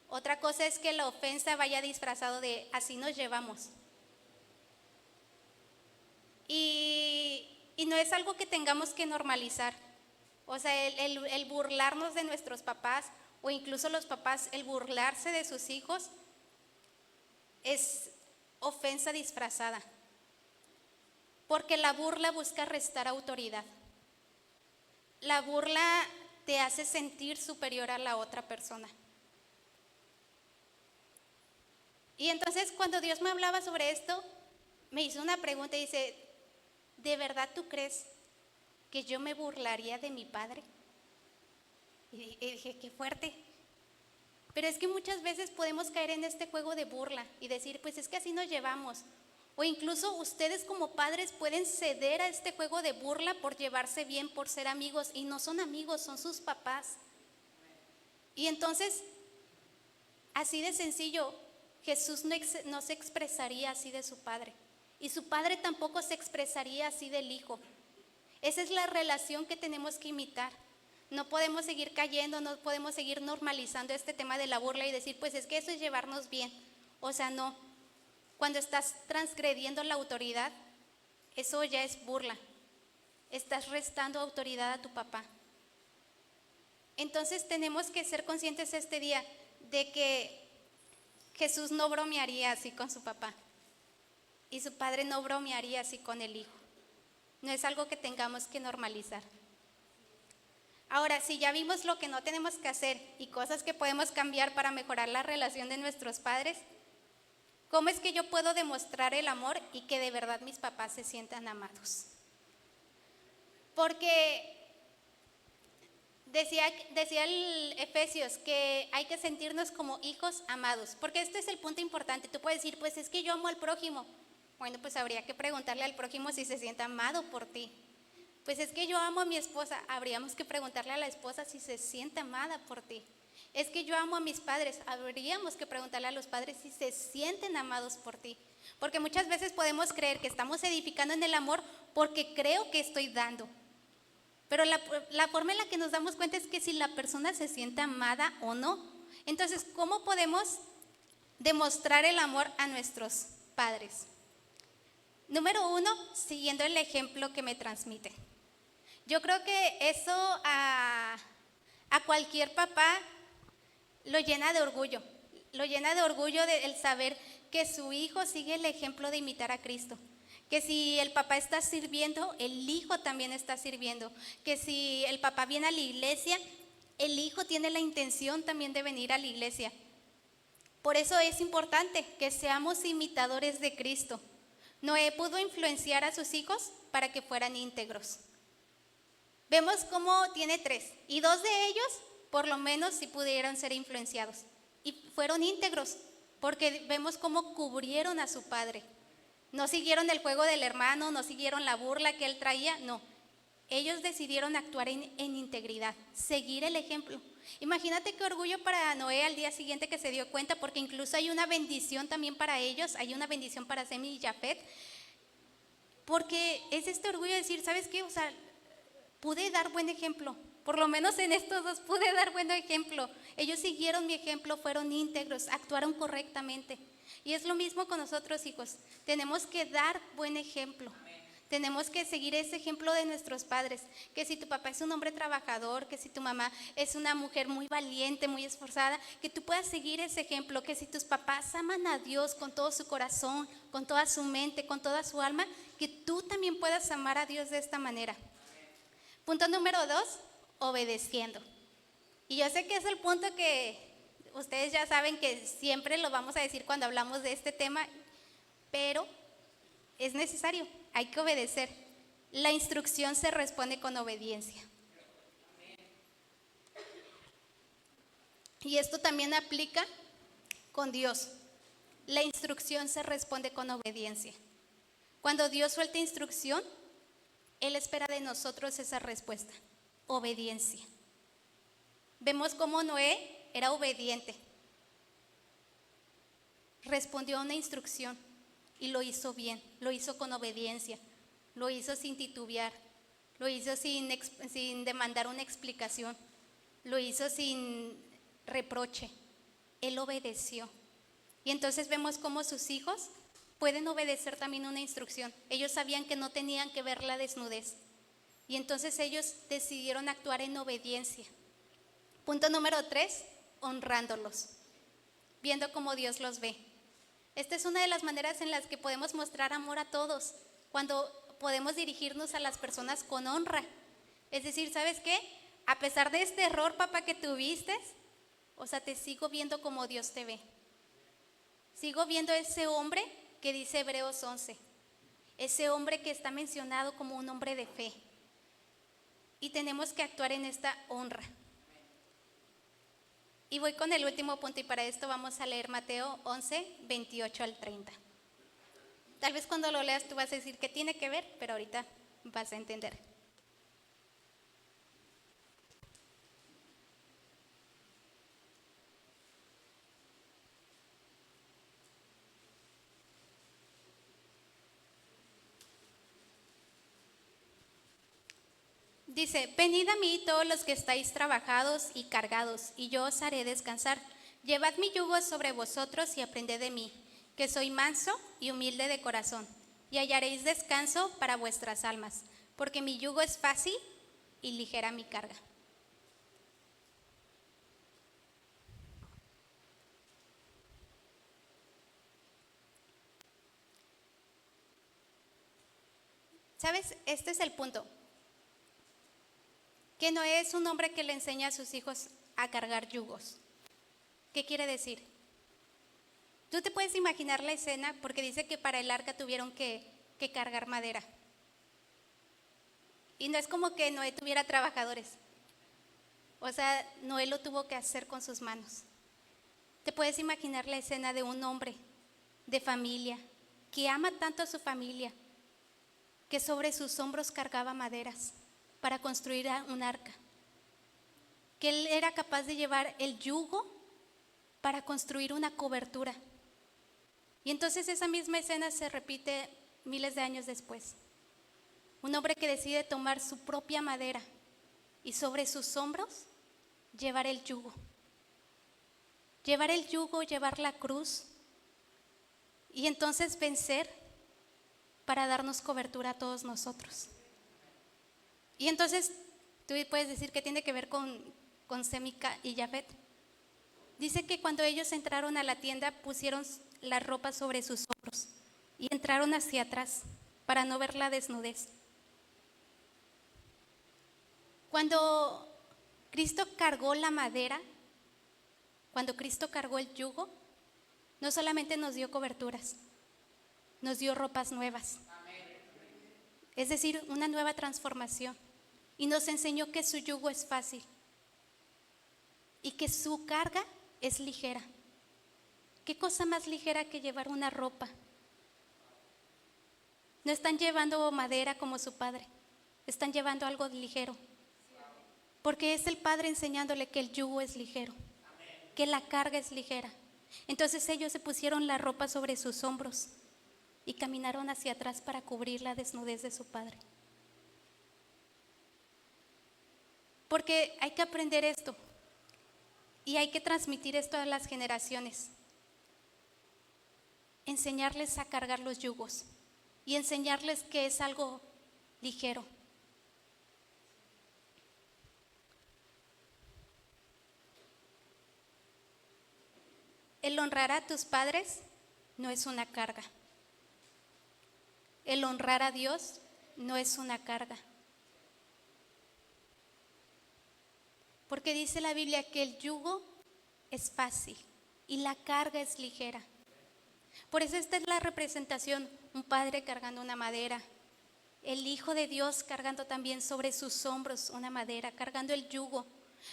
Otra cosa es que la ofensa vaya disfrazado de así nos llevamos. Y no es algo que tengamos que normalizar. O sea, el burlarnos de nuestros papás o incluso los papás, el burlarse de sus hijos, es ofensa disfrazada, porque la burla busca restar autoridad. La burla te hace sentir superior a la otra persona. Y entonces cuando Dios me hablaba sobre esto, me hizo una pregunta y dice, ¿de verdad tú crees que yo me burlaría de mi padre? Y dije, qué fuerte. Pero es que muchas veces podemos caer en este juego de burla y decir, pues es que así nos llevamos. O incluso ustedes como padres pueden ceder a este juego de burla por llevarse bien, por ser amigos, y no son amigos, son sus papás. Y entonces, así de sencillo, Jesús no se expresaría así de su Padre, y su Padre tampoco se expresaría así del Hijo. Esa es la relación que tenemos que imitar. No podemos seguir cayendo, no podemos seguir normalizando este tema de la burla y decir, pues es que eso es llevarnos bien. O sea, no. Cuando estás transgrediendo la autoridad, eso ya es burla. Estás restando autoridad a tu papá. Entonces tenemos que ser conscientes este día de que Jesús no bromearía así con su papá y su padre no bromearía así con el hijo. No es algo que tengamos que normalizar. Ahora, si ya vimos lo que no tenemos que hacer y cosas que podemos cambiar para mejorar la relación de nuestros padres, ¿cómo es que yo puedo demostrar el amor y que de verdad mis papás se sientan amados? Porque decía el Efesios que hay que sentirnos como hijos amados, porque este es el punto importante. Tú puedes decir, pues es que yo amo al prójimo. Bueno, pues habría que preguntarle al prójimo si se siente amado por ti. Pues es que yo amo a mi esposa, habríamos que preguntarle a la esposa si se siente amada por ti. Es que yo amo a mis padres, habríamos que preguntarle a los padres si se sienten amados por ti. Porque muchas veces podemos creer que estamos edificando en el amor porque creo que estoy dando. Pero la forma en la que nos damos cuenta es que si la persona se siente amada o no. Entonces, ¿cómo podemos demostrar el amor a nuestros padres? Número 1, siguiendo el ejemplo que me transmite. Yo creo que eso a cualquier papá lo llena de orgullo. Lo llena de orgullo el saber que su hijo sigue el ejemplo de imitar a Cristo. Que si el papá está sirviendo, el hijo también está sirviendo. Que si el papá viene a la iglesia, el hijo tiene la intención también de venir a la iglesia. Por eso es importante que seamos imitadores de Cristo. Noé pudo influenciar a sus hijos para que fueran íntegros. Vemos cómo tiene 3 y 2 de ellos por lo menos sí pudieron ser influenciados y fueron íntegros porque vemos cómo cubrieron a su padre. No siguieron el juego del hermano, no siguieron la burla que él traía, no. Ellos decidieron actuar en integridad, seguir el ejemplo. Imagínate qué orgullo para Noé al día siguiente que se dio cuenta, porque incluso hay una bendición también para ellos, hay una bendición para Sem y Jafet, porque es este orgullo de decir, ¿sabes qué? O sea, pude dar buen ejemplo, por lo menos en estos 2 pude dar buen ejemplo. Ellos siguieron mi ejemplo, fueron íntegros, actuaron correctamente. Y es lo mismo con nosotros, hijos. Tenemos que dar buen ejemplo. Tenemos que seguir ese ejemplo de nuestros padres, que si tu papá es un hombre trabajador, que si tu mamá es una mujer muy valiente, muy esforzada, que tú puedas seguir ese ejemplo, que si tus papás aman a Dios con todo su corazón, con toda su mente, con toda su alma, que tú también puedas amar a Dios de esta manera. Punto número 2, obedeciendo. Y yo sé que es el punto que ustedes ya saben que siempre lo vamos a decir cuando hablamos de este tema, pero es necesario, hay que obedecer. La instrucción se responde con obediencia. Y esto también aplica con Dios. La instrucción se responde con obediencia. Cuando Dios suelta instrucción, Él espera de nosotros esa respuesta, obediencia. Vemos cómo Noé era obediente. Respondió a una instrucción y lo hizo bien, lo hizo con obediencia, lo hizo sin titubear, lo hizo sin demandar una explicación, lo hizo sin reproche. Él obedeció. Y entonces vemos cómo sus hijos pueden obedecer también una instrucción. Ellos sabían que no tenían que ver la desnudez. Y entonces ellos decidieron actuar en obediencia. Punto número 3, honrándolos, viendo cómo Dios los ve. Esta es una de las maneras en las que podemos mostrar amor a todos, cuando podemos dirigirnos a las personas con honra. Es decir, ¿sabes qué? A pesar de este error, papá, que tuviste, o sea, te sigo viendo como Dios te ve. Sigo viendo ese hombre que dice Hebreos 11, ese hombre que está mencionado como un hombre de fe. Y tenemos que actuar en esta honra. Y voy con el último punto y para esto vamos a leer Mateo 11, 28 al 30. Tal vez cuando lo leas tú vas a decir que tiene que ver, pero ahorita vas a entender. Dice, venid a mí todos los que estáis trabajados y cargados, y yo os haré descansar. Llevad mi yugo sobre vosotros y aprended de mí, que soy manso y humilde de corazón, y hallaréis descanso para vuestras almas, porque mi yugo es fácil y ligera mi carga. ¿Sabes? Este es el punto. Que no es un hombre que le enseña a sus hijos a cargar yugos. ¿Qué quiere decir? Tú te puedes imaginar la escena porque dice que para el arca tuvieron que cargar madera. Y no es como que Noé tuviera trabajadores. O sea, Noé lo tuvo que hacer con sus manos. Te puedes imaginar la escena de un hombre de familia que ama tanto a su familia que sobre sus hombros cargaba maderas para construir un arca. Que él era capaz de llevar el yugo para construir una cobertura. Y entonces esa misma escena se repite miles de años después. Un hombre que decide tomar su propia madera y sobre sus hombros llevar el yugo. Llevar el yugo, llevar la cruz y entonces vencer para darnos cobertura a todos nosotros. Y entonces tú puedes decir que tiene que ver con Sem y Jafet. Dice que cuando ellos entraron a la tienda pusieron la ropa sobre sus hombros y entraron hacia atrás para no ver la desnudez. Cuando Cristo cargó la madera, cuando Cristo cargó el yugo, no solamente nos dio coberturas, nos dio ropas nuevas. Es decir, una nueva transformación. Y nos enseñó que su yugo es fácil y que su carga es ligera. ¿Qué cosa más ligera que llevar una ropa? No están llevando madera como su padre, están llevando algo ligero. Porque es el padre enseñándole que el yugo es ligero, que la carga es ligera. Entonces ellos se pusieron la ropa sobre sus hombros y caminaron hacia atrás para cubrir la desnudez de su padre. Porque hay que aprender esto y hay que transmitir esto a las generaciones. Enseñarles a cargar los yugos y enseñarles que es algo ligero. El honrar a tus padres no es una carga. El honrar a Dios no es una carga. Porque dice la Biblia que el yugo es fácil y la carga es ligera. Por eso esta es la representación, un padre cargando una madera, el Hijo de Dios cargando también sobre sus hombros una madera, cargando el yugo,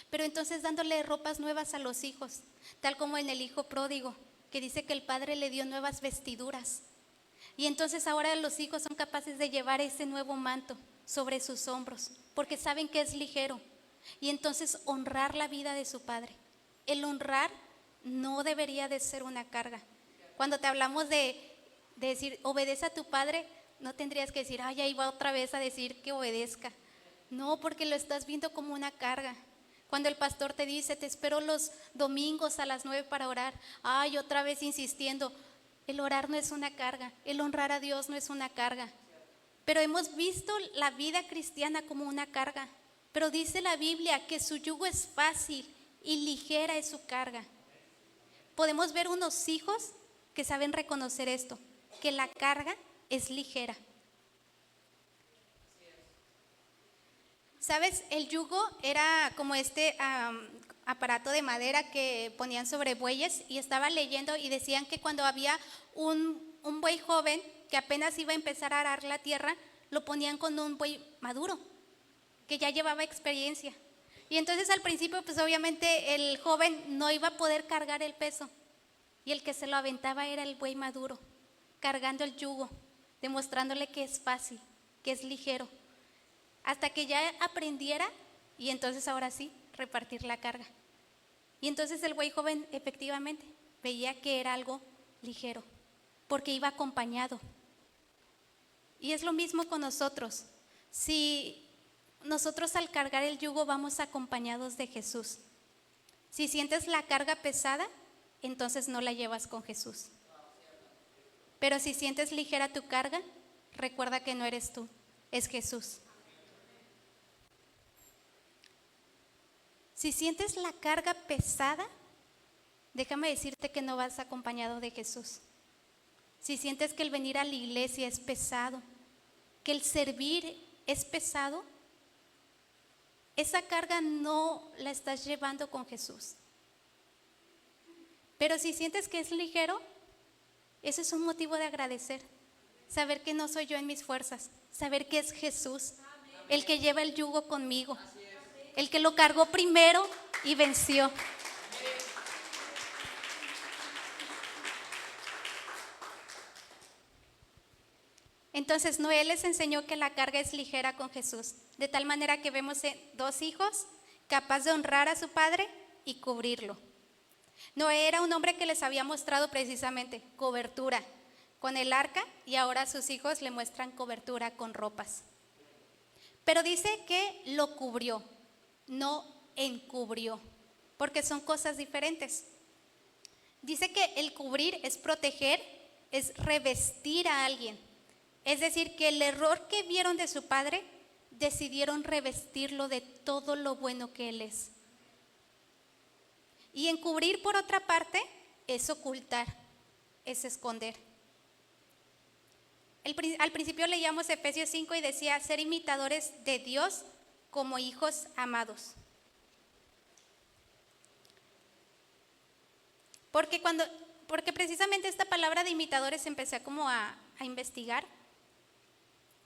pero entonces dándole ropas nuevas a los hijos, tal como en el hijo pródigo, que dice que el padre le dio nuevas vestiduras. Y entonces ahora los hijos son capaces de llevar ese nuevo manto sobre sus hombros, porque saben que es ligero. Y entonces honrar la vida de su padre. El honrar no debería de ser una carga. Cuando te hablamos de decir, obedece a tu padre, no tendrías que decir, ay, ahí va otra vez a decir que obedezca. No, porque lo estás viendo como una carga. Cuando el pastor te dice, te espero los domingos a las 9 para orar, ay, otra vez insistiendo, el orar no es una carga, el honrar a Dios no es una carga. Pero hemos visto la vida cristiana como una carga. Pero dice la Biblia que su yugo es fácil y ligera es su carga. Podemos ver unos hijos que saben reconocer esto, que la carga es ligera. ¿Sabes? El yugo era como este aparato de madera que ponían sobre bueyes, y estaba leyendo y decían que cuando había un buey joven que apenas iba a empezar a arar la tierra, lo ponían con un buey maduro, que ya llevaba experiencia. Y entonces al principio pues obviamente el joven no iba a poder cargar el peso y el que se lo aventaba era el buey maduro. cargando el yugo, demostrándole que es fácil, que es ligero, hasta que ya aprendiera y entonces ahora sí, repartir la carga. Y entonces el güey joven efectivamente veía que era algo ligero, porque iba acompañado. Y es lo mismo con nosotros. Si nosotros al cargar el yugo vamos acompañados de Jesús. Si sientes la carga pesada, entonces no la llevas con Jesús. Pero si sientes ligera tu carga, recuerda que no eres tú, es Jesús. Si sientes la carga pesada, déjame decirte que no vas acompañado de Jesús. Si sientes que el venir a la iglesia es pesado, que el servir es pesado, esa carga no la estás llevando con Jesús. Pero si sientes que es ligero, eso es un motivo de agradecer. Saber que no soy yo en mis fuerzas, saber que es Jesús el que lleva el yugo conmigo, el que lo cargó primero y venció. Entonces Noé les enseñó que la carga es ligera con Jesús, de tal manera que vemos dos hijos capaces de honrar a su padre y cubrirlo. Noé era un hombre que les había mostrado precisamente cobertura con el arca y ahora sus hijos le muestran cobertura con ropas. Pero dice que lo cubrió, no encubrió, porque son cosas diferentes. Dice que el cubrir es proteger, es revestir a alguien. Es decir, que el error que vieron de su padre, decidieron revestirlo de todo lo bueno que él es. Y encubrir, por otra parte, es ocultar, es esconder. Al principio leíamos Efesios 5 y decía, ser imitadores de Dios como hijos amados. Porque precisamente esta palabra de imitadores empecé como a investigar.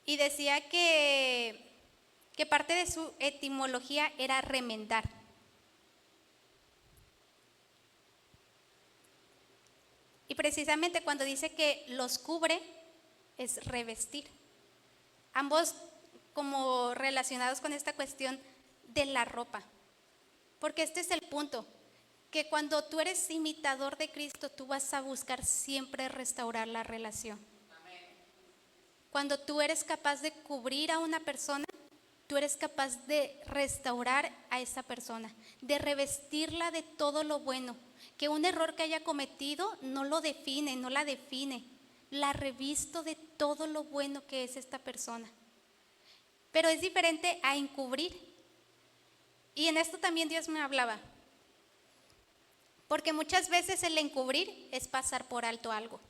Y decía que parte de su etimología era remendar. Y precisamente cuando dice que los cubre, es revestir. Ambos como relacionados con esta cuestión de la ropa. Porque este es el punto, que cuando tú eres imitador de Cristo, tú vas a buscar siempre restaurar la relación. Cuando tú eres capaz de cubrir a una persona, tú eres capaz de restaurar a esa persona, de revestirla de todo lo bueno. Que un error que haya cometido no lo define, no la define. La revisto de todo lo bueno que es esta persona. Pero es diferente a encubrir. Y en esto también Dios me hablaba. Porque muchas veces el encubrir es pasar por alto algo.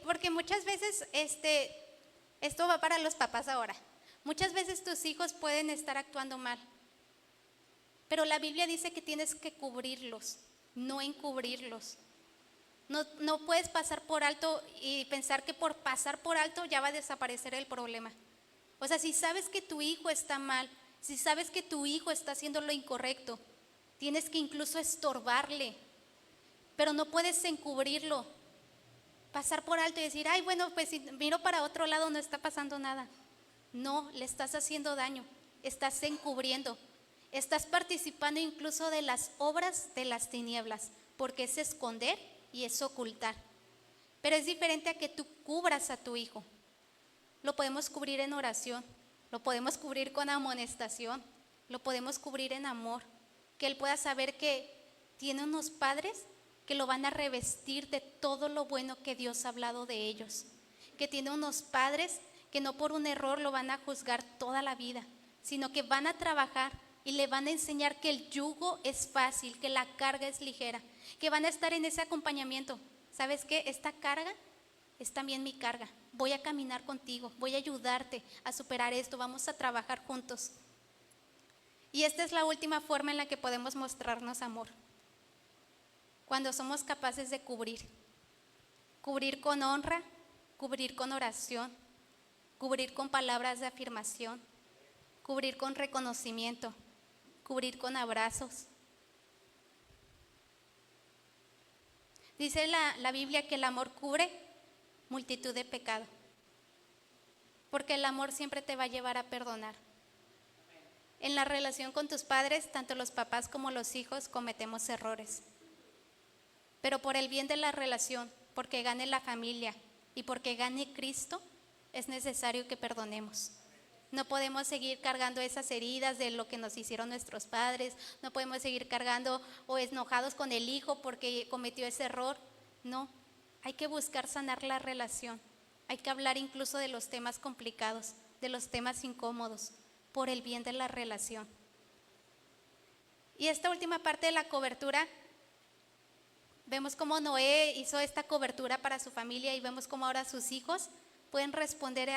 Porque muchas veces, esto va para los papás ahora, muchas veces tus hijos pueden estar actuando mal, pero la Biblia dice que tienes que cubrirlos, no encubrirlos. No puedes pasar por alto y pensar que por pasar por alto ya va a desaparecer el problema. O sea, si sabes que tu hijo está mal, si sabes que tu hijo está haciendo lo incorrecto, tienes que incluso estorbarle, pero no puedes encubrirlo. Pasar por alto y decir, ay, bueno, pues si miro para otro lado no está pasando nada. No, le estás haciendo daño, estás encubriendo, estás participando incluso de las obras de las tinieblas, porque es esconder y es ocultar. Pero es diferente a que tú cubras a tu hijo. Lo podemos cubrir en oración, lo podemos cubrir con amonestación, lo podemos cubrir en amor, que él pueda saber que tiene unos padres que lo van a revestir de todo lo bueno que Dios ha hablado de ellos, que tiene unos padres que no por un error lo van a juzgar toda la vida, sino que van a trabajar y le van a enseñar que el yugo es fácil, que la carga es ligera, que van a estar en ese acompañamiento. ¿Sabes qué? Esta carga es también mi carga, voy a caminar contigo, voy a ayudarte a superar esto, vamos a trabajar juntos. Y esta es la última forma en la que podemos mostrarnos amor. Cuando somos capaces de cubrir con honra, cubrir con oración, cubrir con palabras de afirmación, cubrir con reconocimiento, cubrir con abrazos. Dice la Biblia que el amor cubre multitud de pecados, porque el amor siempre te va a llevar a perdonar. En la relación con tus padres, tanto los papás como los hijos cometemos errores. Pero por el bien de la relación, porque gane la familia y porque gane Cristo, es necesario que perdonemos. No podemos seguir cargando esas heridas de lo que nos hicieron nuestros padres. No podemos seguir cargando o enojados con el hijo porque cometió ese error. No, hay que buscar sanar la relación. Hay que hablar incluso de los temas complicados, de los temas incómodos, por el bien de la relación. Y esta última parte de la cobertura, vemos cómo Noé hizo esta cobertura para su familia y vemos cómo ahora sus hijos pueden responder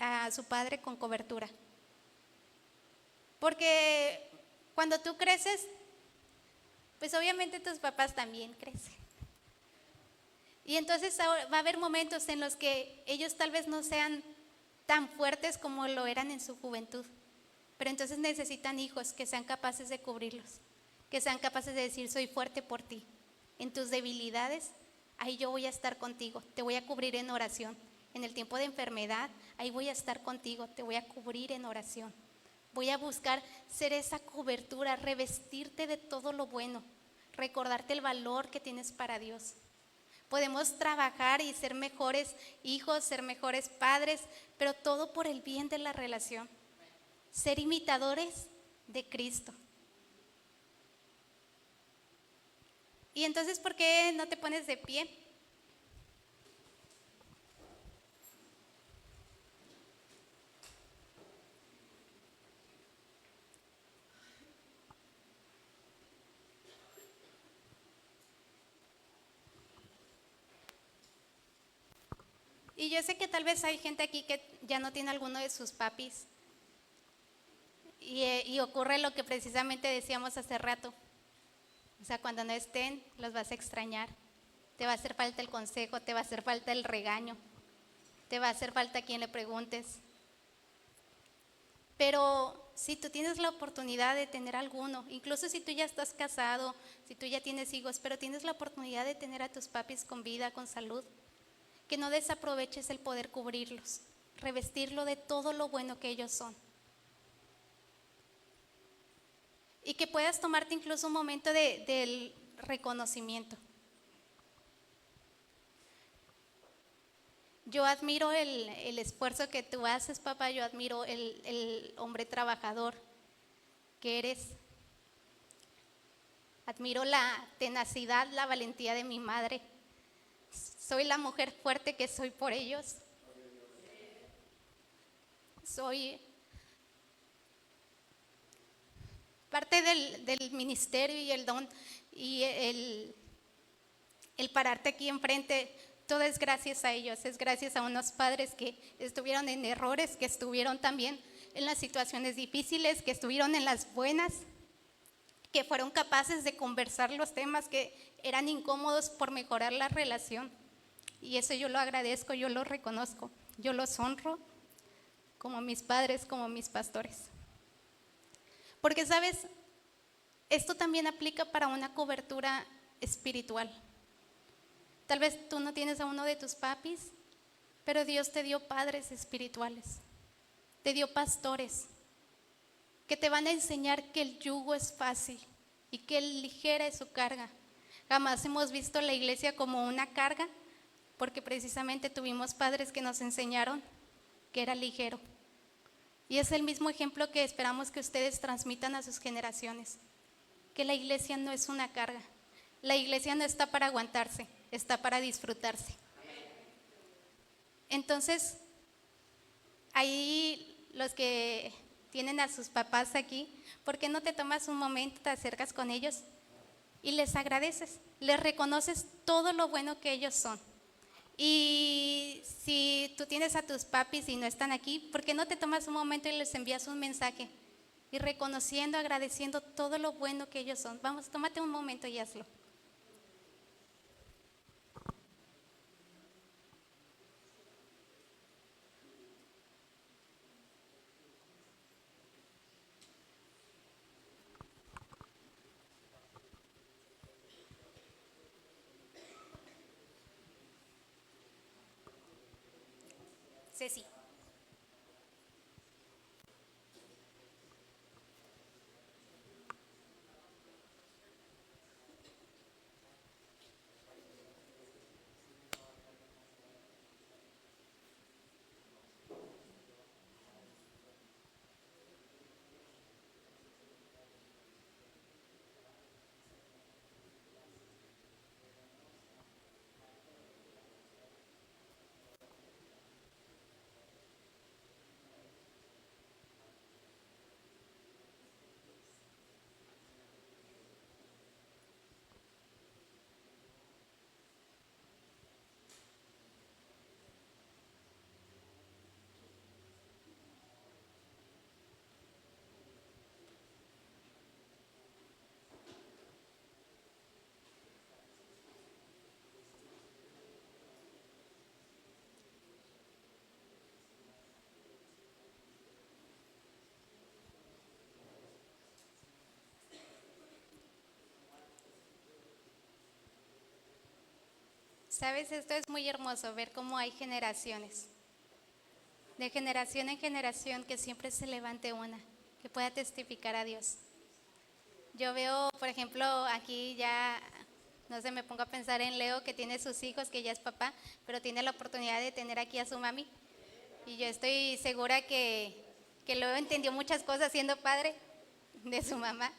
a su padre con cobertura. Porque cuando tú creces, pues obviamente tus papás también crecen. Y entonces va a haber momentos en los que ellos tal vez no sean tan fuertes como lo eran en su juventud. Pero entonces necesitan hijos que sean capaces de cubrirlos, que sean capaces de decir: soy fuerte por ti. En tus debilidades, ahí yo voy a estar contigo, te voy a cubrir en oración. En el tiempo de enfermedad, ahí voy a estar contigo, te voy a cubrir en oración. Voy a buscar ser esa cobertura, revestirte de todo lo bueno, recordarte el valor que tienes para Dios. Podemos trabajar y ser mejores hijos, ser mejores padres, pero todo por el bien de la relación. Ser imitadores de Cristo. Y entonces, ¿por qué no te pones de pie? Y yo sé que tal vez hay gente aquí que ya no tiene alguno de sus papis. Y ocurre lo que precisamente decíamos hace rato. O sea, cuando no estén, los vas a extrañar. Te va a hacer falta el consejo, te va a hacer falta el regaño, te va a hacer falta a quien le preguntes. Pero si tú tienes la oportunidad de tener alguno, incluso si tú ya estás casado, si tú ya tienes hijos, pero tienes la oportunidad de tener a tus papis con vida, con salud, que no desaproveches el poder cubrirlos, revestirlo de todo lo bueno que ellos son. Y que puedas tomarte incluso un momento del reconocimiento. Yo admiro el esfuerzo que tú haces, papá. Yo admiro el hombre trabajador que eres. Admiro la tenacidad, la valentía de mi madre. Soy la mujer fuerte que soy por ellos. Soy parte del ministerio y el don y el pararte aquí enfrente. Todo es gracias a ellos, es gracias a unos padres que estuvieron en errores, que estuvieron también en las situaciones difíciles, que estuvieron en las buenas, que fueron capaces de conversar los temas que eran incómodos por mejorar la relación. Y eso yo lo agradezco, yo lo reconozco, yo los honro como mis padres, como mis pastores. Porque, ¿sabes? Esto también aplica para una cobertura espiritual. Tal vez tú no tienes a uno de tus papis, pero Dios te dio padres espirituales, te dio pastores que te van a enseñar que el yugo es fácil y que ligera es su carga. Jamás hemos visto la iglesia como una carga, porque precisamente tuvimos padres que nos enseñaron que era ligero. Y es el mismo ejemplo que esperamos que ustedes transmitan a sus generaciones, que la iglesia no es una carga. La iglesia no está para aguantarse, está para disfrutarse. Entonces, ahí los que tienen a sus papás aquí, ¿por qué no te tomas un momento, te acercas con ellos y les agradeces? Les reconoces todo lo bueno que ellos son. Y si tú tienes a tus papis y no están aquí, ¿por qué no te tomas un momento y les envías un mensaje? Y reconociendo, agradeciendo todo lo bueno que ellos son. Vamos, tómate un momento y hazlo. Ceci. Sabes, esto es muy hermoso, ver cómo hay generaciones, de generación en generación, que siempre se levante una, que pueda testificar a Dios. Yo veo, por ejemplo, aquí ya, no sé, me pongo a pensar en Leo, que tiene sus hijos, que ya es papá, pero tiene la oportunidad de tener aquí a su mami. Y yo estoy segura que Leo entendió muchas cosas siendo padre de su mamá.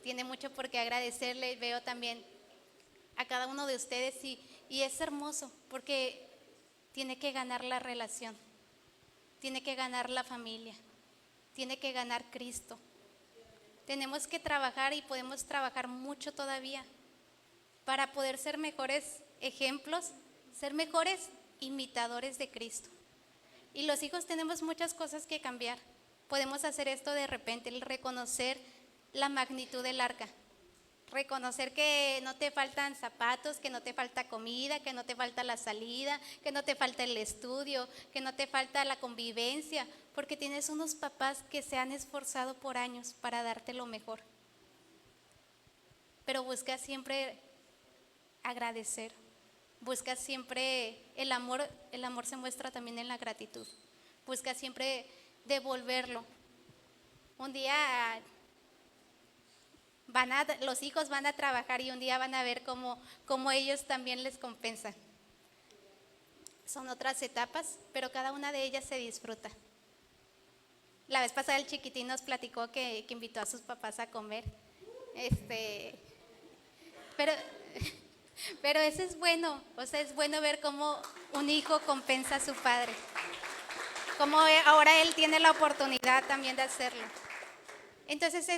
Tiene mucho por qué agradecerle. Veo también a cada uno de ustedes y es hermoso porque tiene que ganar la relación, tiene que ganar la familia, tiene que ganar Cristo. Tenemos que trabajar y podemos trabajar mucho todavía para poder ser mejores ejemplos, ser mejores imitadores de Cristo. Y los hijos tenemos muchas cosas que cambiar. Podemos hacer esto de repente, el reconocer la magnitud del arca. Reconocer que no te faltan zapatos, que no te falta comida, que no te falta la salida, que no te falta el estudio, que no te falta la convivencia, porque tienes unos papás que se han esforzado por años para darte lo mejor. Pero busca siempre agradecer, busca siempre el amor se muestra también en la gratitud. Busca siempre devolverlo. Un día los hijos van a trabajar y un día van a ver cómo ellos también les compensan. Son otras etapas, pero cada una de ellas se disfruta. La vez pasada el chiquitín nos platicó que invitó a sus papás a comer. Pero eso es bueno, o sea, es bueno ver cómo un hijo compensa a su padre. Como ahora él tiene la oportunidad también de hacerlo. Entonces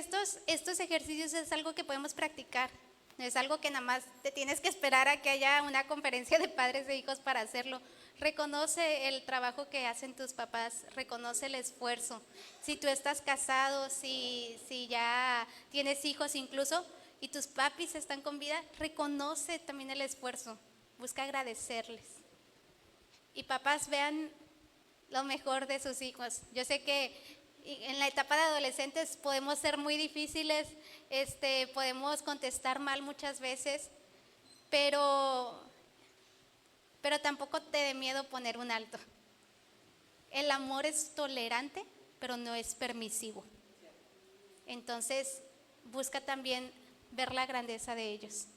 estos ejercicios es algo que podemos practicar, no es algo que nada más te tienes que esperar a que haya una conferencia de padres e hijos para hacerlo. Reconoce el trabajo que hacen tus papás, reconoce el esfuerzo. Si tú estás casado, si ya tienes hijos incluso y tus papis están con vida, reconoce también el esfuerzo, busca agradecerles. Y papás, vean lo mejor de sus hijos. Yo sé que en la etapa de adolescentes podemos ser muy difíciles, podemos contestar mal muchas veces, pero tampoco te dé miedo poner un alto. El amor es tolerante, pero no es permisivo. Entonces, busca también ver la grandeza de ellos.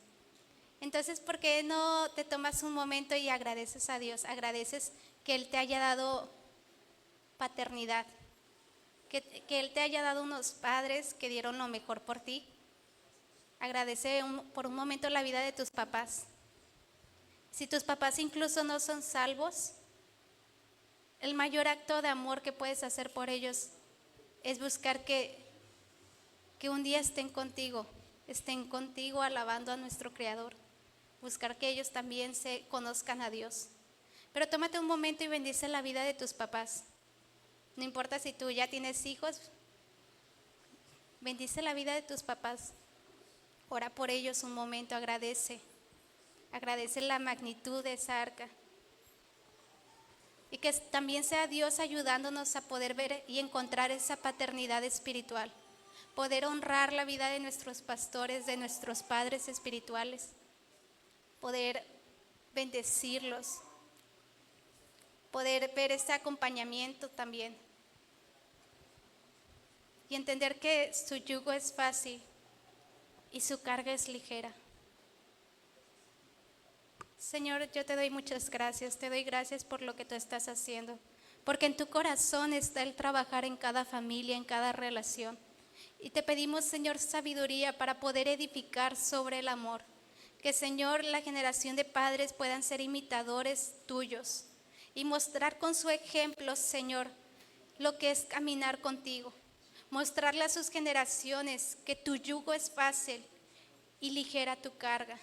Entonces, ¿por qué no te tomas un momento y agradeces a Dios? Agradeces que Él te haya dado paternidad, que Él te haya dado unos padres que dieron lo mejor por ti. Agradece por un momento la vida de tus papás. Si tus papás incluso no son salvos, el mayor acto de amor que puedes hacer por ellos es buscar que un día estén contigo alabando a nuestro Creador. Buscar que ellos también se conozcan a Dios. Pero tómate un momento y bendice la vida de tus papás. No importa si tú ya tienes hijos, bendice la vida de tus papás. Ora por ellos un momento, agradece la magnitud de esa arca. Y que también sea Dios ayudándonos a poder ver y encontrar esa paternidad espiritual. Poder honrar la vida de nuestros pastores, de nuestros padres espirituales. Poder bendecirlos. poder ver ese acompañamiento también. Y entender que su yugo es fácil y su carga es ligera. Señor, yo te doy muchas gracias. Te doy gracias por lo que tú estás haciendo. Porque en tu corazón está el trabajar en cada familia, en cada relación. Y te pedimos, Señor, sabiduría para poder edificar sobre el amor. Que, Señor, la generación de padres puedan ser imitadores tuyos y mostrar con su ejemplo, Señor, lo que es caminar contigo. Mostrarle a sus generaciones que tu yugo es fácil y ligera tu carga.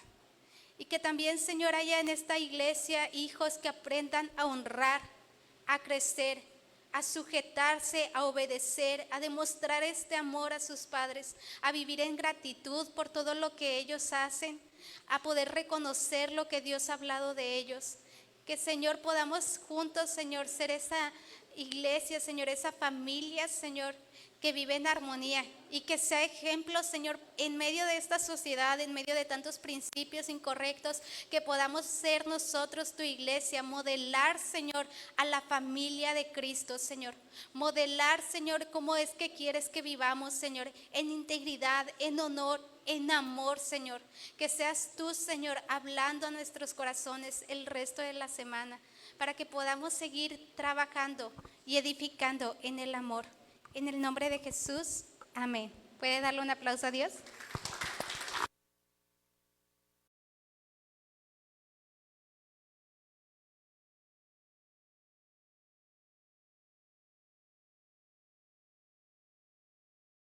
Y que también, Señor, haya en esta iglesia hijos que aprendan a honrar, a crecer, a sujetarse, a obedecer, a demostrar este amor a sus padres, a vivir en gratitud por todo lo que ellos hacen, a poder reconocer lo que Dios ha hablado de ellos. Que, Señor, podamos juntos, Señor, ser esa iglesia, Señor, esa familia, Señor, que vive en armonía y que sea ejemplo, Señor, en medio de esta sociedad, en medio de tantos principios incorrectos, que podamos ser nosotros tu iglesia, modelar, Señor, a la familia de Cristo, Señor. Modelar, Señor, cómo es que quieres que vivamos, Señor, en integridad, en honor, en amor, Señor. Que seas tú, Señor, hablando a nuestros corazones el resto de la semana, para que podamos seguir trabajando y edificando en el amor. En el nombre de Jesús, amén. ¿Puede darle un aplauso a Dios?